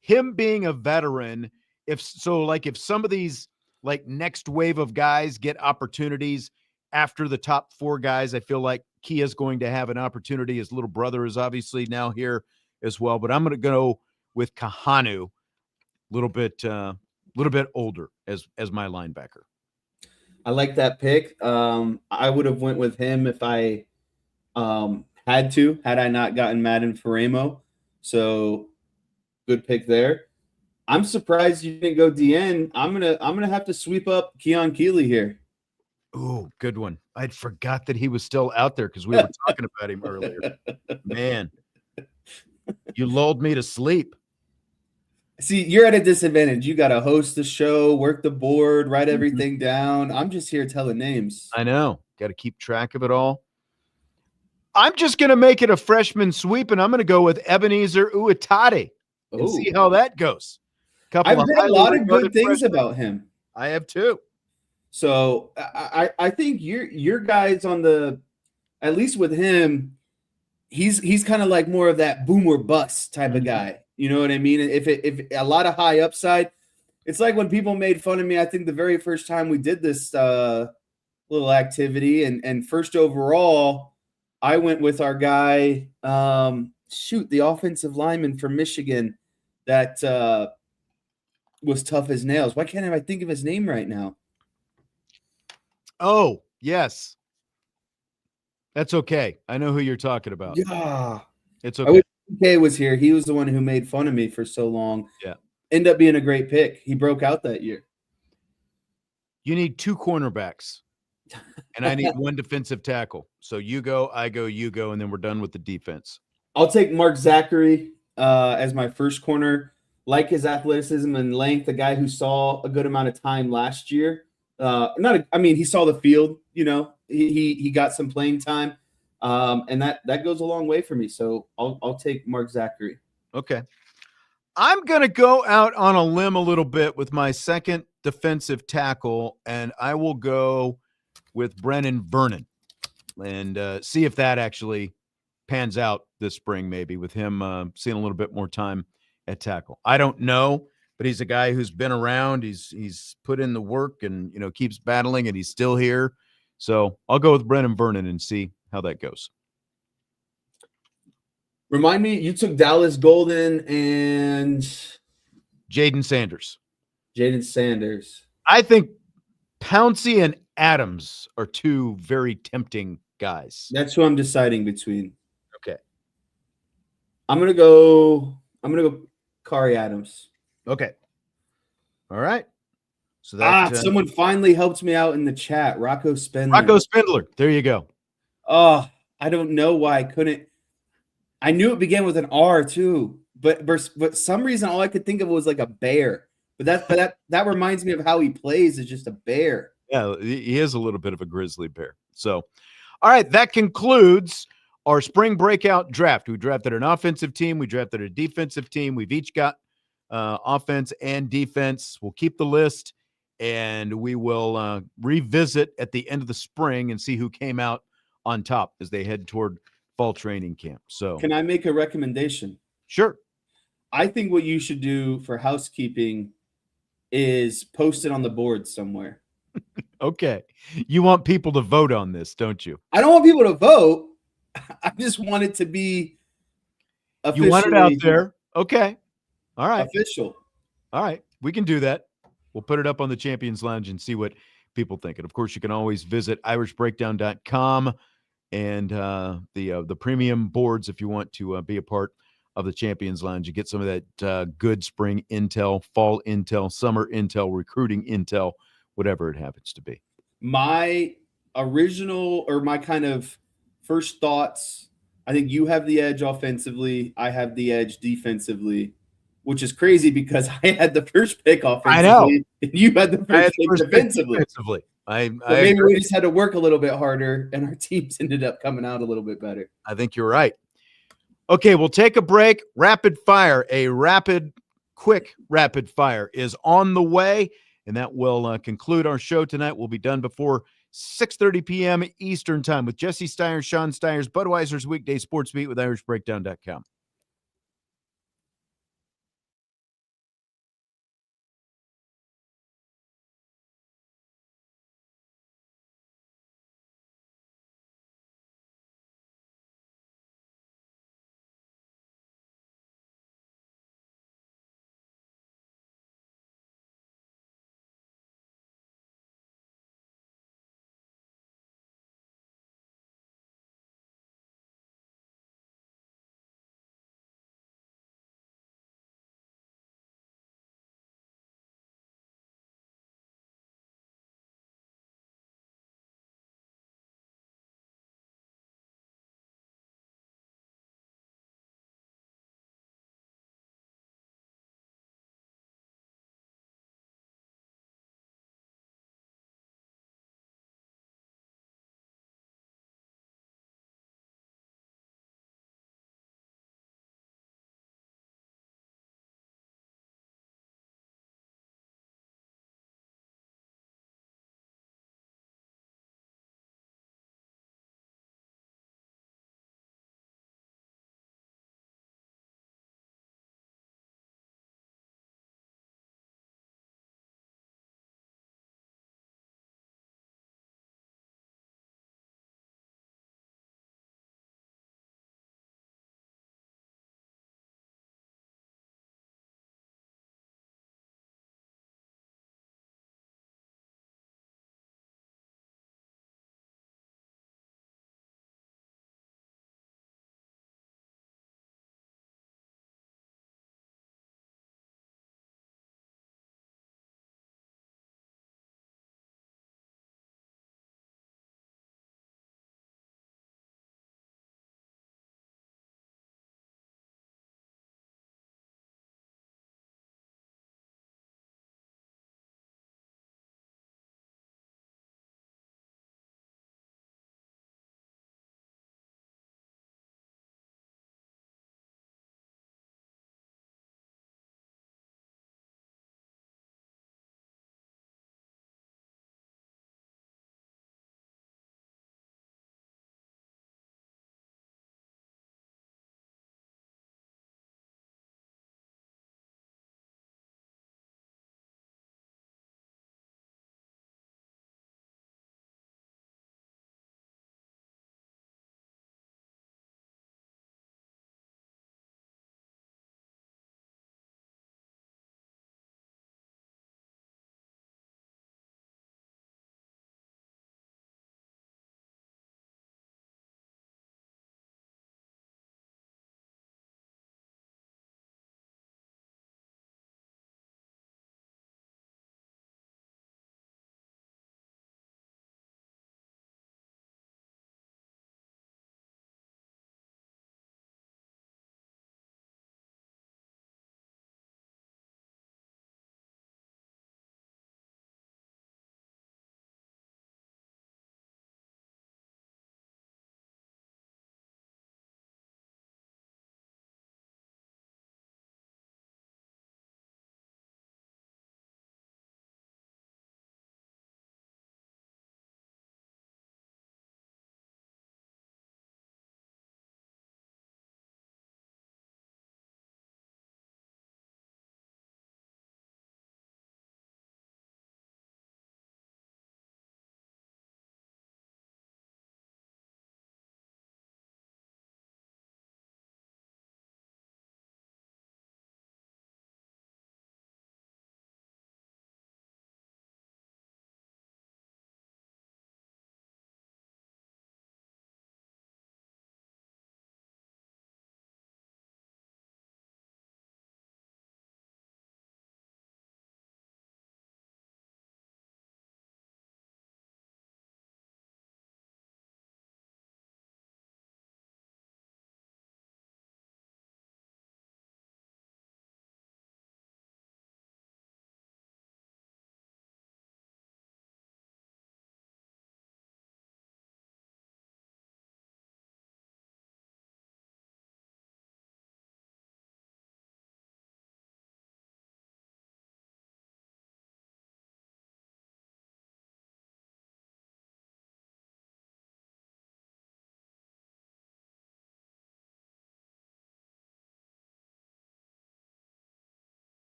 him being a veteran, if some of these like next wave of guys get opportunities after the top 4 guys, I feel like Kia's going to have an opportunity. His little brother is obviously now here as well, but I'm going to go with Kahanu, a little bit older as my linebacker. I like that pick. I would have went with him if I had I not gotten Madden for Ramo. So good pick there. I'm surprised you didn't go DN. I'm gonna have to sweep up Keon Keeley here. Ooh, good one. I'd forgot that he was still out there because we were talking about him earlier. Man, you lulled me to sleep. See, you're at a disadvantage. You got to host the show, work the board, write everything down. I'm just here telling names. I know. Got to keep track of it all. I'm just going to make it a freshman sweep, and I'm going to go with Ebenezer Uitade and see how that goes. I've heard a lot of good things about him. I have too. So I think your guys on the, at least with him, he's kind of like more of that boom or bust type of guy. You know what I mean? If a lot of high upside, it's like when people made fun of me. I think the very first time we did this little activity and first overall, I went with our guy, the offensive lineman from Michigan that was tough as nails. Why can't I think of his name right now? Oh, yes. That's okay. I know who you're talking about. Yeah. It's okay. PK was here. He was the one who made fun of me for so long. Yeah. Ended up being a great pick. He broke out that year. You need 2 cornerbacks, and I need 1 defensive tackle. So you go, I go, you go, and then we're done with the defense. I'll take Mark Zachary as my first corner. Like his athleticism and length, a guy who saw a good amount of time last year. He saw the field. You know, he got some playing time. And that goes a long way for me. So I'll take Mark Zachary. Okay. I'm going to go out on a limb a little bit with my second defensive tackle, and I will go with Brennan Vernon and see if that actually pans out this spring, maybe with him seeing a little bit more time at tackle. I don't know, but he's a guy who's been around. He's put in the work and, keeps battling, and he's still here. So I'll go with Brennan Vernon and see how that goes. Remind me, you took Dallas Golden and Jaden Sanders. I think Pouncey and Adams are 2 very tempting guys. That's who I'm deciding between. Okay. I'm gonna go Kari Adams. Okay. All right. So that someone finally helped me out in the chat. Rocco Spindler. There you go. Oh, I don't know why I couldn't. I knew it began with an R too, but some reason all I could think of was like a bear. But that reminds me of how he plays is just a bear. Yeah, he is a little bit of a grizzly bear. So, all right, that concludes our spring breakout draft. We drafted an offensive team. We drafted a defensive team. We've each got offense and defense. We'll keep the list, and we will revisit at the end of the spring and see who came out on top as they head toward fall training camp. So, can I make a recommendation? Sure. I think what you should do for housekeeping is post it on the board somewhere. Okay. You want people to vote on this, don't you? I don't want people to vote. I just want it to be officially. You want it out there. Okay. All right. Official. All right. We can do that. We'll put it up on the Champions Lounge and see what people think. And of course, you can always visit irishbreakdown.com and the premium boards if you want to be a part of the Champions Lounge. You get some of that good spring intel, fall intel, summer intel, recruiting intel, whatever it happens to be. My original or my kind of first thoughts, I think you have the edge offensively. I have the edge defensively, which is crazy because I had the first pick offensively. I know. And you had the first pick defensively. Maybe we just had to work a little bit harder, and our teams ended up coming out a little bit better. I think you're right. Okay, we'll take a break. Rapid fire, quick rapid fire is on the way. And that will conclude our show tonight. We'll be done before 6:30 p.m. Eastern time with Jesse Steyer, Sean Steyer's Budweiser's Weekday Sports Beat with IrishBreakdown.com.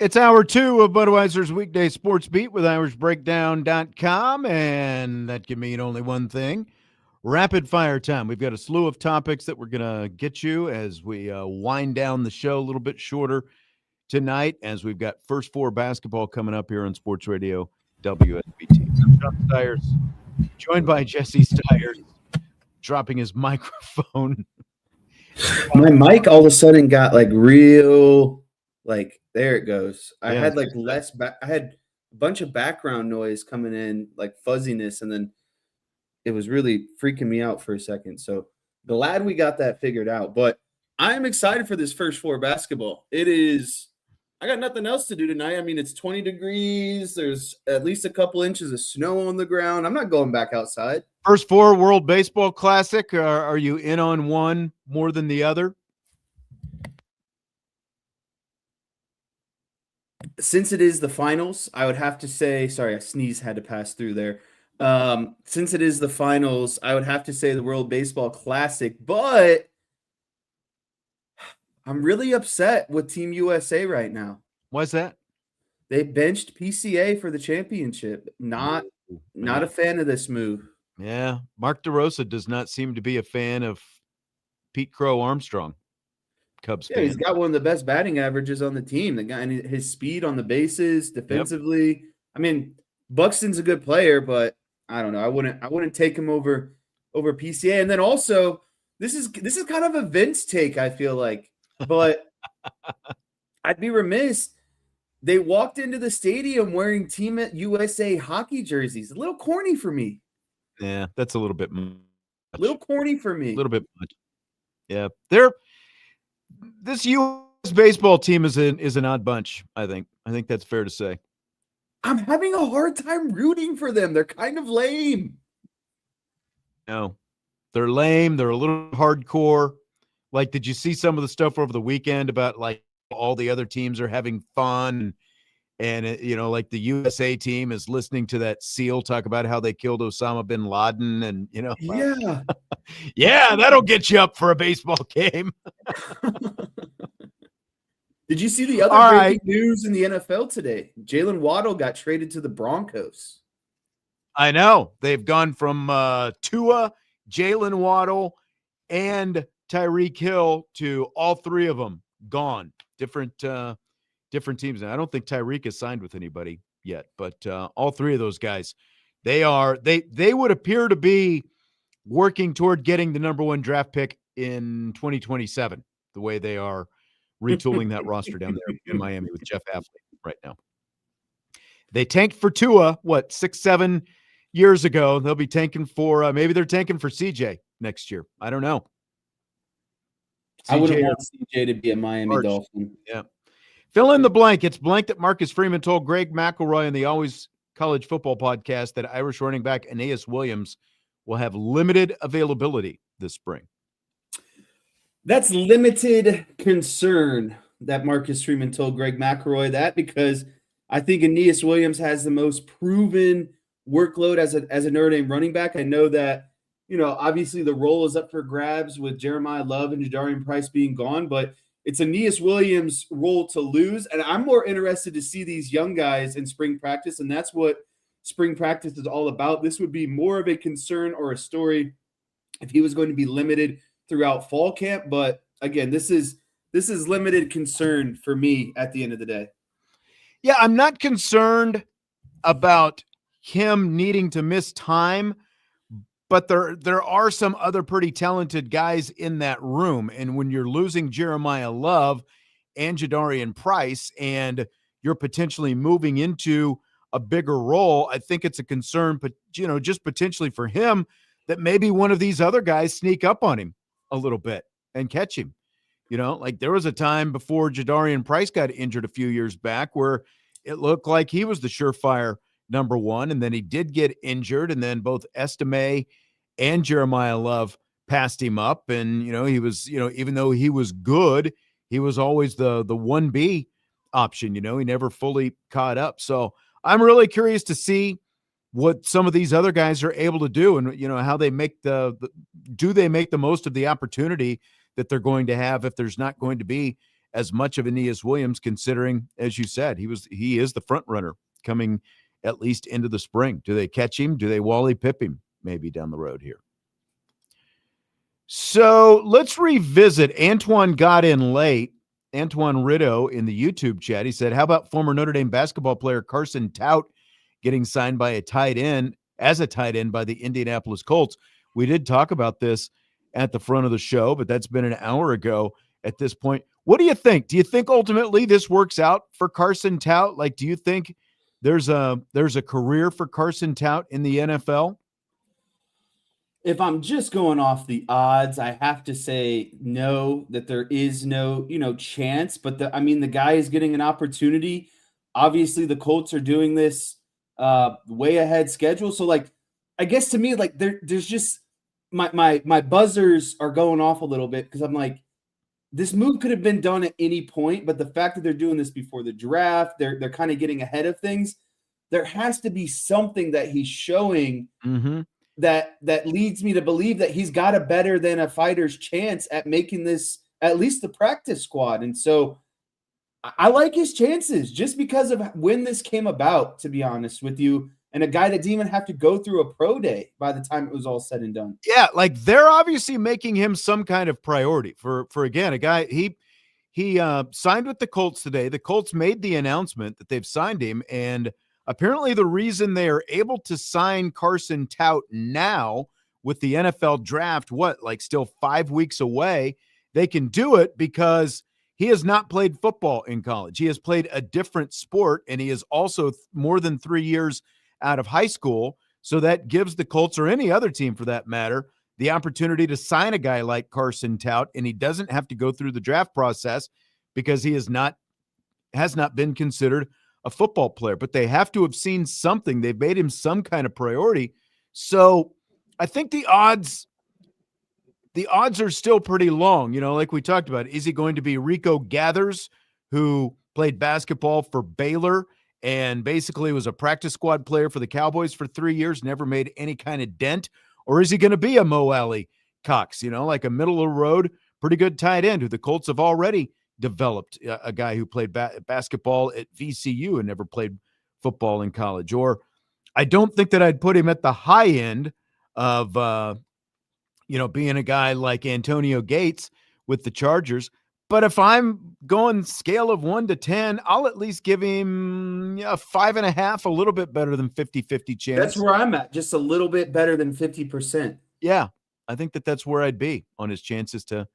It's hour 2 of Budweiser's Weekday Sportsbeat with IrishBreakdown.com, and that can mean only one thing. Rapid fire time. We've got a slew of topics that we're going to get you as we wind down the show a little bit shorter tonight, as we've got First Four basketball coming up here on Sports Radio WSBT. I'm John Stiers, joined by Jesse Stiers, dropping his microphone. My mic all of a sudden got real, there it goes. I had I had a bunch of background noise coming in, fuzziness, and then it was really freaking me out for a second. So glad we got that figured out. But I'm excited for this First Four basketball. I got nothing else to do tonight. I mean, it's 20 degrees. There's at least a couple inches of snow on the ground. I'm not going back outside. First Four World Baseball Classic. Are you in on one more than the other? Since it is the finals, I would have to say, sorry, a sneeze had to pass through there. Since it is the finals, I would have to say the World Baseball Classic, but I'm really upset with Team USA right now. Why's that? They benched PCA for the championship. Not a fan of this move. Yeah, Mark DeRosa does not seem to be a fan of Pete Crow Armstrong. Cubs fan. He's got one of the best batting averages on the team. The guy, and his speed on the bases, defensively. Yep. I mean, Buxton's a good player, but I don't know. I wouldn't take him over PCA. And then also, this is kind of a Vince take, I feel like. But I'd be remiss. They walked into the stadium wearing Team USA hockey jerseys. A little corny for me. Yeah, that's a little bit much. A little corny for me. A little bit much. Yeah, this U.S. baseball team is an odd bunch. I think that's fair to say. I'm having a hard time rooting for them. They're kind of lame. No, they're lame. They're a little hardcore. Did you see some of the stuff over the weekend about all the other teams are having fun? And the USA team is listening to that SEAL talk about how they killed Osama bin Laden, and yeah, yeah, that'll get you up for a baseball game. Did you see the other breaking news in the NFL today? Jalen Waddle got traded to the Broncos. I know. They've gone from Tua, Jalen Waddle, and Tyreek Hill to all three of them gone. Different teams. And I don't think Tyreek is signed with anybody yet, but all three of those guys, they would appear to be working toward getting the number 1 draft pick in 2027, the way they are retooling that roster down there in Miami with Jeff Hafley right now. They tanked for Tua, 6-7 years ago. They'll be tanking for maybe they're tanking for CJ next year. I don't know. I wouldn't want CJ to be a Miami Dolphin. Yeah. Fill in the blank. It's blank that Marcus Freeman told Greg McElroy in the Always College Football podcast that Irish running back Aeneas Williams will have limited availability this spring. That's limited concern that Marcus Freeman told Greg McElroy that, because I think Aeneas Williams has the most proven workload as a Notre Dame running back. I know that, obviously the role is up for grabs with Jeremiah Love and Jadarian Price being gone, but it's Aeneas Williams' role to lose. And I'm more interested to see these young guys in spring practice, and that's what spring practice is all about. This would be more of a concern or a story if he was going to be limited throughout fall camp. But again, this is limited concern for me at the end of the day. Yeah, I'm not concerned about him needing to miss time, but there are some other pretty talented guys in that room. And when you're losing Jeremiah Love and Jadarian Price, and you're potentially moving into a bigger role, I think it's a concern, but just potentially for him, that maybe one of these other guys sneak up on him a little bit and catch him. There was a time before Jadarian Price got injured a few years back where it looked like he was the surefire number 1, and then he did get injured, and then both Estime and Jeremiah Love passed him up, and he was, even though he was good, he was always the 1B option. He never fully caught up. So I'm really curious to see what some of these other guys are able to do, and how they make do they make the most of the opportunity that they're going to have if there's not going to be as much of Aeneas Williams, considering, as you said, he is the front runner coming at least into the spring. Do they catch him? Do they Wally Pip him maybe down the road here? So let's revisit. Antoine got in late. Antoine Rideau in the YouTube chat. He said, how about former Notre Dame basketball player Carson Tout getting signed by a tight end by the Indianapolis Colts? We did talk about this at the front of the show, but that's been an hour ago at this point. What do you think? Do you think ultimately this works out for Carson Tout? Like, do you think there's a career for Carson Tout in the NFL? If I'm just going off the odds, I have to say no, that there is no, chance. But the guy is getting an opportunity. Obviously, the Colts are doing this way ahead schedule. So, like, I guess to me, like, there's just my buzzers are going off a little bit because I'm like, this move could have been done at any point, but the fact that they're doing this before the draft, they're kind of getting ahead of things. There has to be something that he's showing. Mm-hmm. That leads me to believe that he's got a better than a fighter's chance at making this at least the practice squad. And so I like his chances just because of when this came about, to be honest with you, and a guy that didn't even have to go through a pro day by the time it was all said and done. Yeah, like they're obviously making him some kind of priority for again, a guy he signed with the Colts today. The Colts made the announcement that they've signed him, and apparently the reason they are able to sign Carson Tout now with the NFL draft, still 5 weeks away, they can do it because he has not played football in college. He has played a different sport, and he is also more than 3 years out of high school. So that gives the Colts, or any other team for that matter, the opportunity to sign a guy like Carson Tout, and he doesn't have to go through the draft process because he has not been considered a football player, but they have to have seen something. They've made him some kind of priority. So I think the odds are still pretty long. Like we talked about, is he going to be Rico Gathers, who played basketball for Baylor and basically was a practice squad player for the Cowboys for 3 years, never made any kind of dent? Or is he going to be a Mo Alley Cox, like a middle of the road, pretty good tight end who the Colts have already developed, a guy who played basketball at VCU and never played football in college? Or I don't think that I'd put him at the high end of, being a guy like Antonio Gates with the Chargers. But if I'm going scale of 1 to 10, I'll at least give him 5.5, a little bit better than 50-50 chance. That's where I'm at, just a little bit better than 50%. Yeah, I think that's where I'd be on his chances to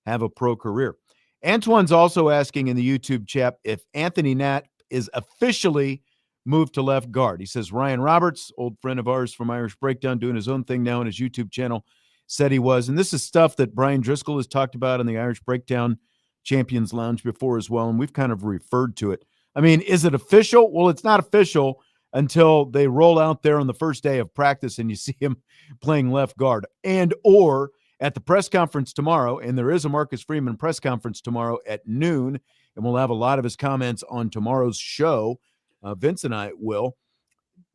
have a pro career. Antoine's also asking in the YouTube chat if Anthony Knapp is officially moved to left guard. He says Ryan Roberts, old friend of ours from Irish Breakdown, doing his own thing now on his YouTube channel, said he was. And this is stuff that Brian Driscoll has talked about in the Irish Breakdown Champions Lounge before as well, and we've kind of referred to it. I mean, is it official? Well, it's not official until they roll out there on the first day of practice and you see him playing left guard, and or at the press conference tomorrow. And there is a Marcus Freeman press conference tomorrow at noon, and we'll have a lot of his comments on tomorrow's show. Vince and I will.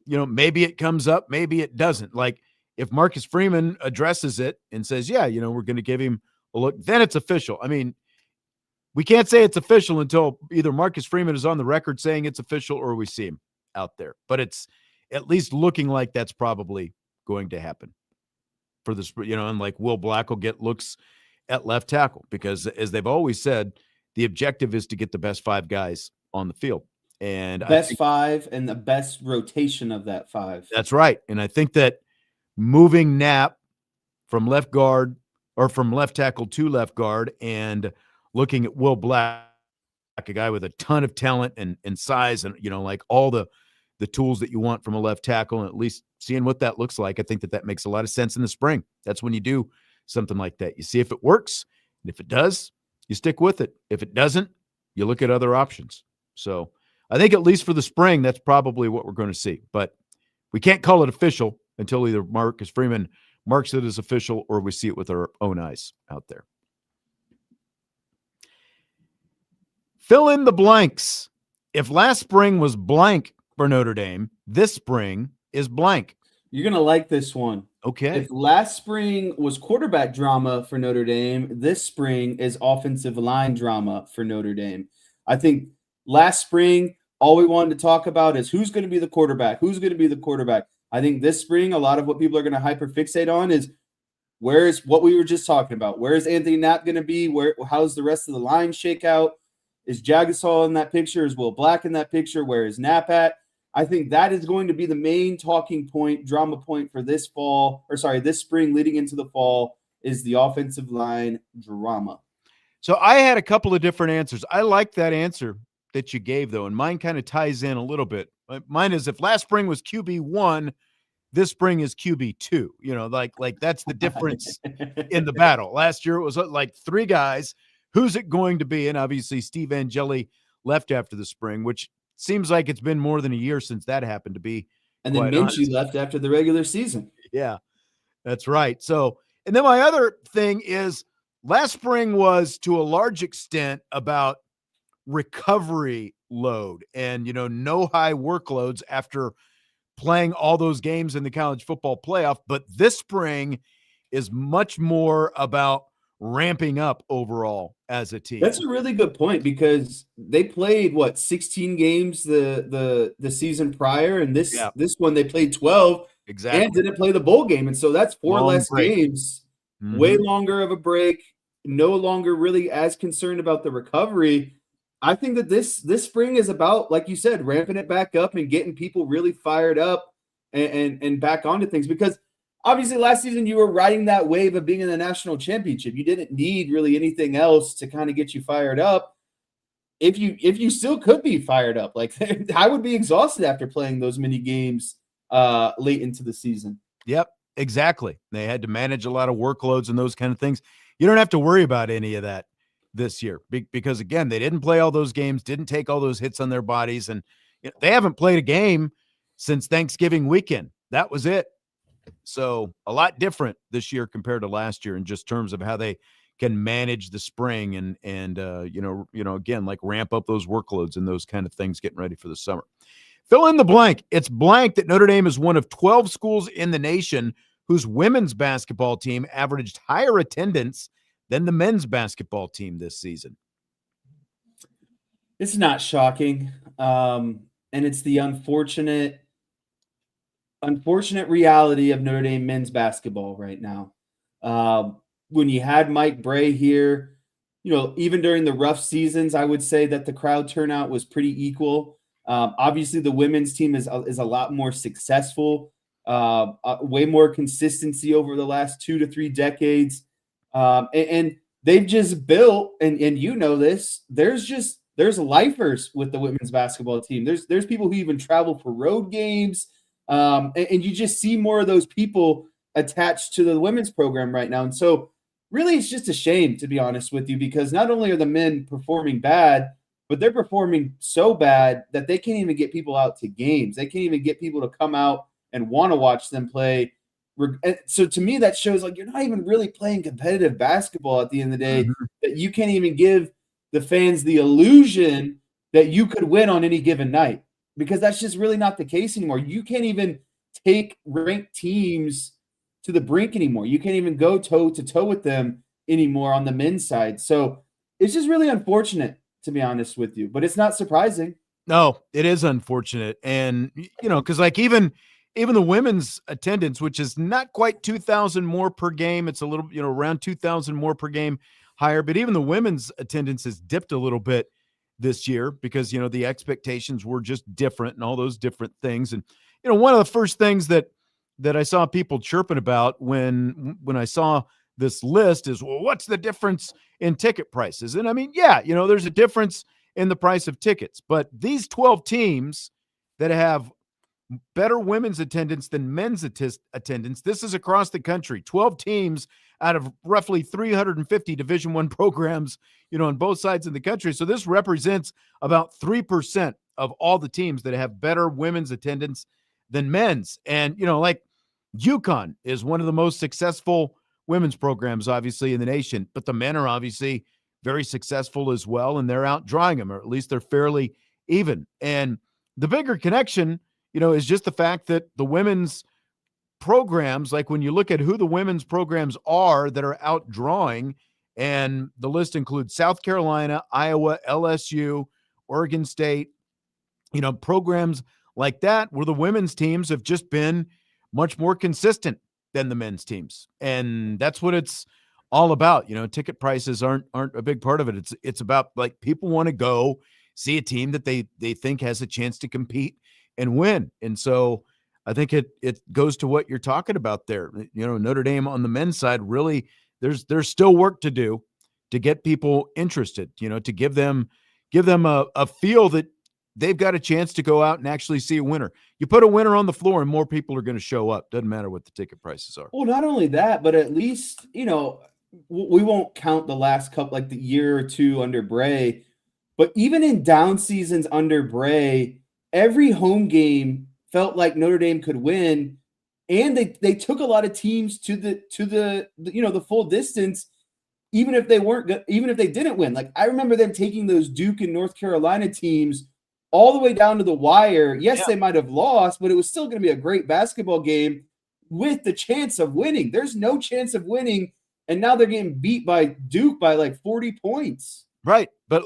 Maybe it comes up, maybe it doesn't. Like, if Marcus Freeman addresses it and says, yeah, we're going to give him a look, then it's official. I mean, we can't say it's official until either Marcus Freeman is on the record saying it's official or we see him out there. But it's at least looking like that's probably going to happen for this, and like Will Black will get looks at left tackle because, as they've always said, the objective is to get the best 5 guys on the field. And best 5 and the best rotation of that 5. That's right. And I think that moving Knapp from left guard or from left tackle to left guard and looking at Will Black, a guy with a ton of talent and size and, like all the tools that you want from a left tackle, and at least seeing what that looks like, I think that makes a lot of sense in the spring. That's when you do something like that. You see if it works. And if it does, you stick with it. If it doesn't, you look at other options. So I think at least for the spring, that's probably what we're going to see. But we can't call it official until either Marcus Freeman marks it as official or we see it with our own eyes out there. Fill in the blanks. If last spring was blank for Notre Dame, this spring is blank. You're going to like this one. Okay. If last spring was quarterback drama for Notre Dame, this spring is offensive line drama for Notre Dame. I think last spring, all we wanted to talk about is who's going to be the quarterback, who's going to be the quarterback. I think this spring, a lot of what people are going to hyperfixate on is where's what we were just talking about. Where's Anthony Knapp going to be? How's the rest of the line shake out? Is Jagasol in that picture? Is Will Black in that picture? Where is Knapp at? I think that is going to be the main talking point, drama point for this spring leading into the fall is the offensive line drama. So I had a couple of different answers. I like that answer that you gave, though, and mine kind of ties in a little bit. Mine is if last spring was QB1, this spring is QB2. Like that's the difference in the battle. Last year it was like three guys. Who's it going to be? And obviously Steve Angeli left after the spring, which seems like it's been more than a year since that happened to be. And then Minshew left after the regular season. Yeah, that's right. So, and then my other thing is last spring was to a large extent about recovery load and, no high workloads after playing all those games in the college football playoff. But this spring is much more about ramping up overall as a team. That's a really good point because they played 16 games the season prior, and this one they played 12 exactly and didn't play the bowl game, and so that's four less games, way longer of a break, no longer really as concerned about the recovery. I think that this spring is about, like you said, ramping it back up and getting people really fired up and back onto things because obviously last season you were riding that wave of being in the national championship. You didn't need really anything else to kind of get you fired up. If you still could be fired up, like I would be exhausted after playing those many games late into the season. Yep, exactly. They had to manage a lot of workloads and those kind of things. You don't have to worry about any of that this year because again, they didn't play all those games, didn't take all those hits on their bodies. And they haven't played a game since Thanksgiving weekend. That was it. So a lot different this year compared to last year in just terms of how they can manage the spring and again, like ramp up those workloads and those kind of things getting ready for the summer. Fill in the blank. It's blank that Notre Dame is one of 12 schools in the nation whose women's basketball team averaged higher attendance than the men's basketball team this season. It's not shocking. And it's the unfortunate reality of Notre Dame men's basketball right now. When you had Mike Bray here, even during the rough seasons, I would say that the crowd turnout was pretty equal. Obviously, the women's team is a lot more successful, way more consistency over the last 2 to 3 decades. And they've just built, and this, there's lifers with the women's basketball team. There's people who even travel for road games. And you just see more of those people attached to the women's program right now. And so really it's just a shame, to be honest with you, because not only are the men performing bad, but they're performing so bad that they can't even get people out to games. They can't even get people to come out and want to watch them play. So to me, that shows like you're not even really playing competitive basketball at the end of the day, that you can't even give the fans the illusion that you could win on any given night. Because that's just really not the case anymore. You can't even take ranked teams to the brink anymore. You can't even go toe-to-toe with them anymore on the men's side. So it's just really unfortunate, to be honest with you. But it's not surprising. No, it is unfortunate. And, because like even the women's attendance, which is not quite 2,000 more per game, it's a little, around 2,000 more per game higher. But even the women's attendance has dipped a little bit this year because, the expectations were just different and all those different things. And, one of the first things that I saw people chirping about when I saw this list is, well, what's the difference in ticket prices? And I mean, yeah, there's a difference in the price of tickets, but these 12 teams that have better women's attendance than men's attendance, this is across the country, 12 teams out of roughly 350 Division I programs, on both sides of the country. So this represents about 3% of all the teams that have better women's attendance than men's. And, like UConn is one of the most successful women's programs, obviously, in the nation, but the men are obviously very successful as well, and they're out drawing them, or at least they're fairly even. And the bigger connection, is just the fact that the women's programs, like when you look at who the women's programs are that are outdrawing, and the list includes South Carolina, Iowa, LSU, Oregon State, programs like that, where the women's teams have just been much more consistent than the men's teams. And that's what it's all about. Ticket prices aren't a big part of it. It's about, like, people want to go see a team that they think has a chance to compete and win. And so I think it goes to what you're talking about there. Notre Dame on the men's side, really, there's still work to do to get people interested, to give them a feel that they've got a chance to go out and actually see a winner. You put a winner on the floor and more people are going to show up. Doesn't matter what the ticket prices are. Well, not only that, but at least, we won't count the last couple, like the year or two under Bray, but even in down seasons under Bray, every home game felt like Notre Dame could win. And they took a lot of teams to the full distance, even if they didn't win. Like, I remember them taking those Duke and North Carolina teams all the way down to the wire. Yes, They might have lost, but it was still going to be a great basketball game with the chance of winning. There's no chance of winning, and now they're getting beat by Duke by like 40 points. Right. But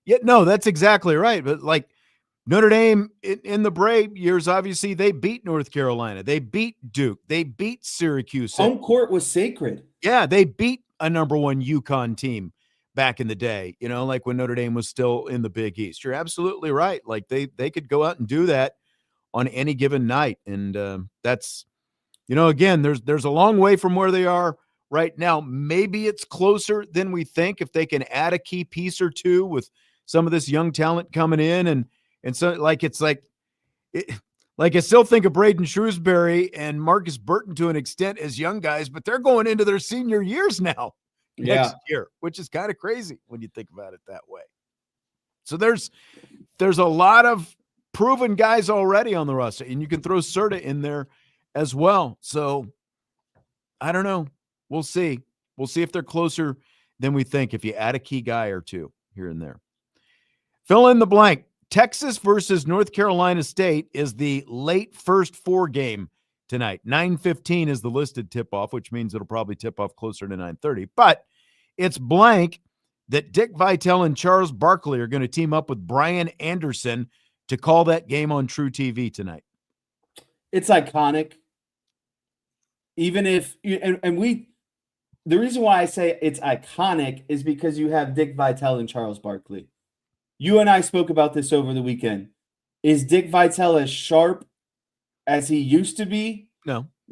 that's exactly right. But like Notre Dame in the Bray years, obviously they beat North Carolina. They beat Duke. They beat Syracuse. Home court was sacred. Yeah, they beat a number one UConn team back in the day, like when Notre Dame was still in the Big East. You're absolutely right. Like they could go out and do that on any given night. And that's, again, there's a long way from where they are right now. Maybe it's closer than we think if they can add a key piece or two with some of this young talent coming in. And so I still think of Braden Shrewsbury and Marcus Burton to an extent as young guys, but they're going into their senior years now. Next year, which is kind of crazy when you think about it that way. So there's a lot of proven guys already on the roster, and you can throw Serta in there as well. So I don't know. We'll see. We'll see if they're closer than we think if you add a key guy or two here and there. Fill in the blank. Texas versus North Carolina State is the late first four game tonight. 9:15 is the listed tip-off, which means it'll probably tip off closer to 9:30. But it's blank that Dick Vitale and Charles Barkley are going to team up with Brian Anderson to call that game on True TV tonight. It's iconic. Even if the reason why I say it's iconic is because you have Dick Vitale and Charles Barkley. You and I spoke about this over the weekend. Is Dick Vitale as sharp as he used to be?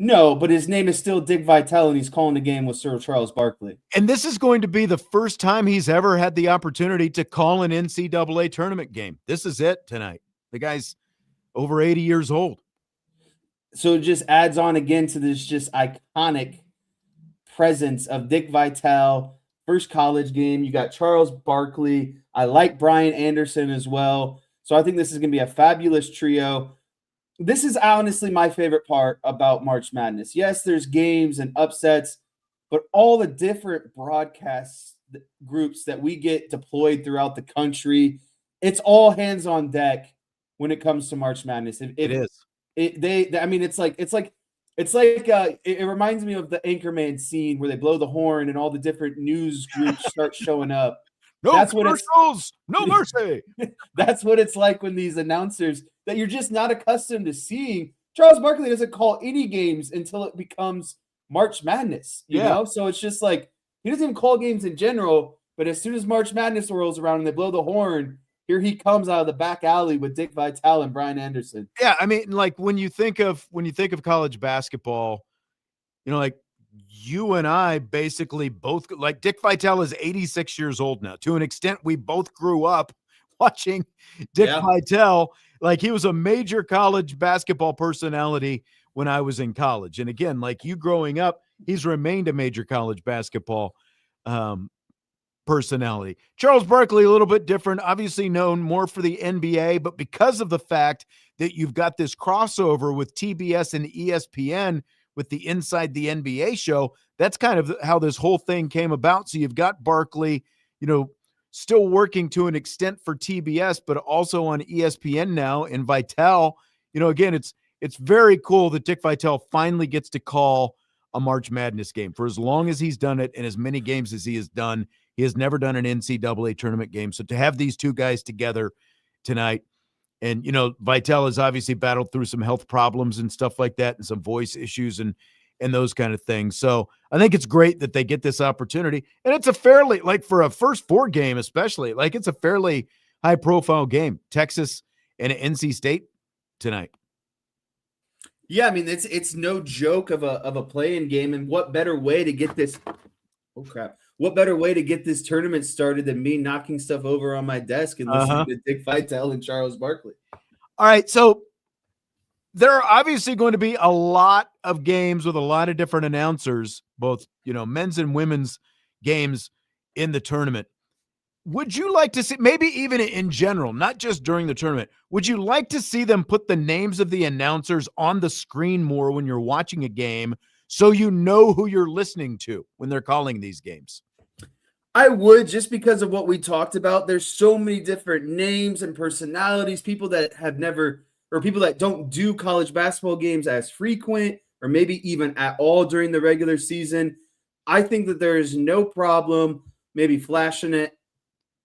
No, but his name is still Dick Vitale, and he's calling the game with Sir Charles Barkley. And this is going to be the first time he's ever had the opportunity to call an NCAA tournament game. This is it tonight. The guy's over 80 years old. So it just adds on again to this just iconic presence of Dick Vitale. First college game. You got Charles Barkley. I like Brian Anderson as well. So I think this is going to be a fabulous trio. This is honestly my favorite part about March Madness. Yes, there's games and upsets, but all the different broadcast groups that we get deployed throughout the country, it's all hands on deck when it comes to March Madness. It is. It reminds me of the Anchorman scene where they blow the horn and all the different news groups start showing up. No commercials, no mercy. That's what it's like when these announcers that you're just not accustomed to seeing. Charles Barkley doesn't call any games until it becomes March Madness, you know? So it's just like he doesn't even call games in general, but as soon as March Madness rolls around and they blow the horn, here he comes out of the back alley with Dick Vitale and Brian Anderson. Yeah, I mean, like when you think of college basketball, like you and I basically both, like Dick Vitale is 86 years old now. To an extent, we both grew up watching Dick Vitale. Like he was a major college basketball personality when I was in college. And again, like you growing up, he's remained a major college basketball personality. Charles Barkley, a little bit different, obviously known more for the NBA, but because of the fact that you've got this crossover with TBS and ESPN with the Inside the NBA show, that's kind of how this whole thing came about. So you've got Barkley, still working to an extent for TBS, but also on ESPN now. And Vitale, again, it's very cool that Dick Vitale finally gets to call a March Madness game. For as long as he's done it and as many games as he has done, he has never done an NCAA tournament game. So to have these two guys together tonight, and, Vitale has obviously battled through some health problems and stuff like that and some voice issues and those kind of things. So I think it's great that they get this opportunity. And it's a fairly, like for a first four game especially, like it's a fairly high-profile game. Texas and NC State tonight. Yeah, I mean, it's no joke of a play-in game, and what better way to get this – oh, crap. What better way to get this tournament started than me knocking stuff over on my desk and listening to Dick Vitale and Charles Barkley? All right, so there are obviously going to be a lot of games with a lot of different announcers, both, men's and women's games in the tournament. Would you like to see, maybe even in general, not just during the tournament, would you like to see them put the names of the announcers on the screen more when you're watching a game so you know who you're listening to when they're calling these games? I would, just because of what we talked about. There's so many different names and personalities, people that have never, or people that don't do college basketball games as frequent, or maybe even at all during the regular season. I think that there is no problem maybe flashing it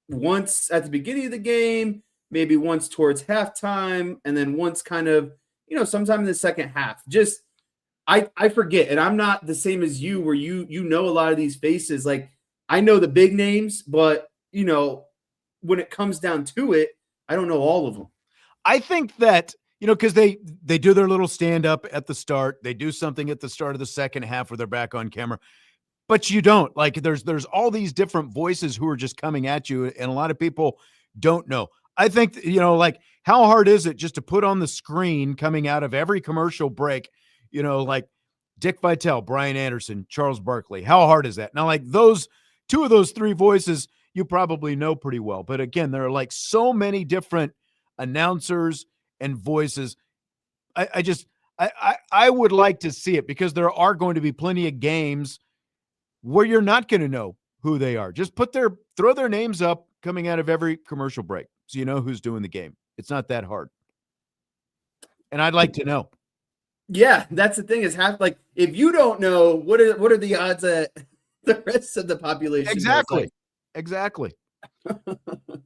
once at the beginning of the game, maybe once towards halftime, and then once kind of, sometime in the second half. Just, I forget, and I'm not the same as you, where you know a lot of these faces. Like, I know the big names, but, when it comes down to it, I don't know all of them. I think that, because they do their little stand-up at the start. They do something at the start of the second half where they're back on camera. But you don't. Like, there's all these different voices who are just coming at you, and a lot of people don't know. I think, like, how hard is it just to put on the screen coming out of every commercial break, like Dick Vitale, Brian Anderson, Charles Barkley? How hard is that? Now, like, two of those three voices you probably know pretty well. But again, there are like so many different announcers and voices. I would like to see it, because there are going to be plenty of games where you're not going to know who they are. Just throw their names up coming out of every commercial break, so you know who's doing the game. It's not that hard. And I'd like to know. Yeah, that's the thing, is if you don't know, what are the odds that the rest of the population Exactly.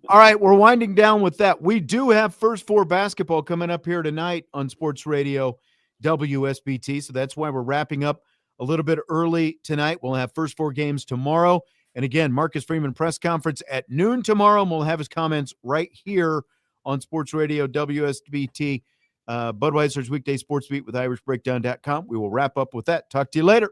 All right, we're winding down with that. We do have First Four basketball coming up here tonight on Sports Radio WSBT, so that's why we're wrapping up a little bit early tonight. We'll have First Four games tomorrow. And again, Marcus Freeman press conference at noon tomorrow, and we'll have his comments right here on Sports Radio WSBT. Budweiser's Weekday Sports Beat with IrishBreakdown.com. We will wrap up with that. Talk to you later.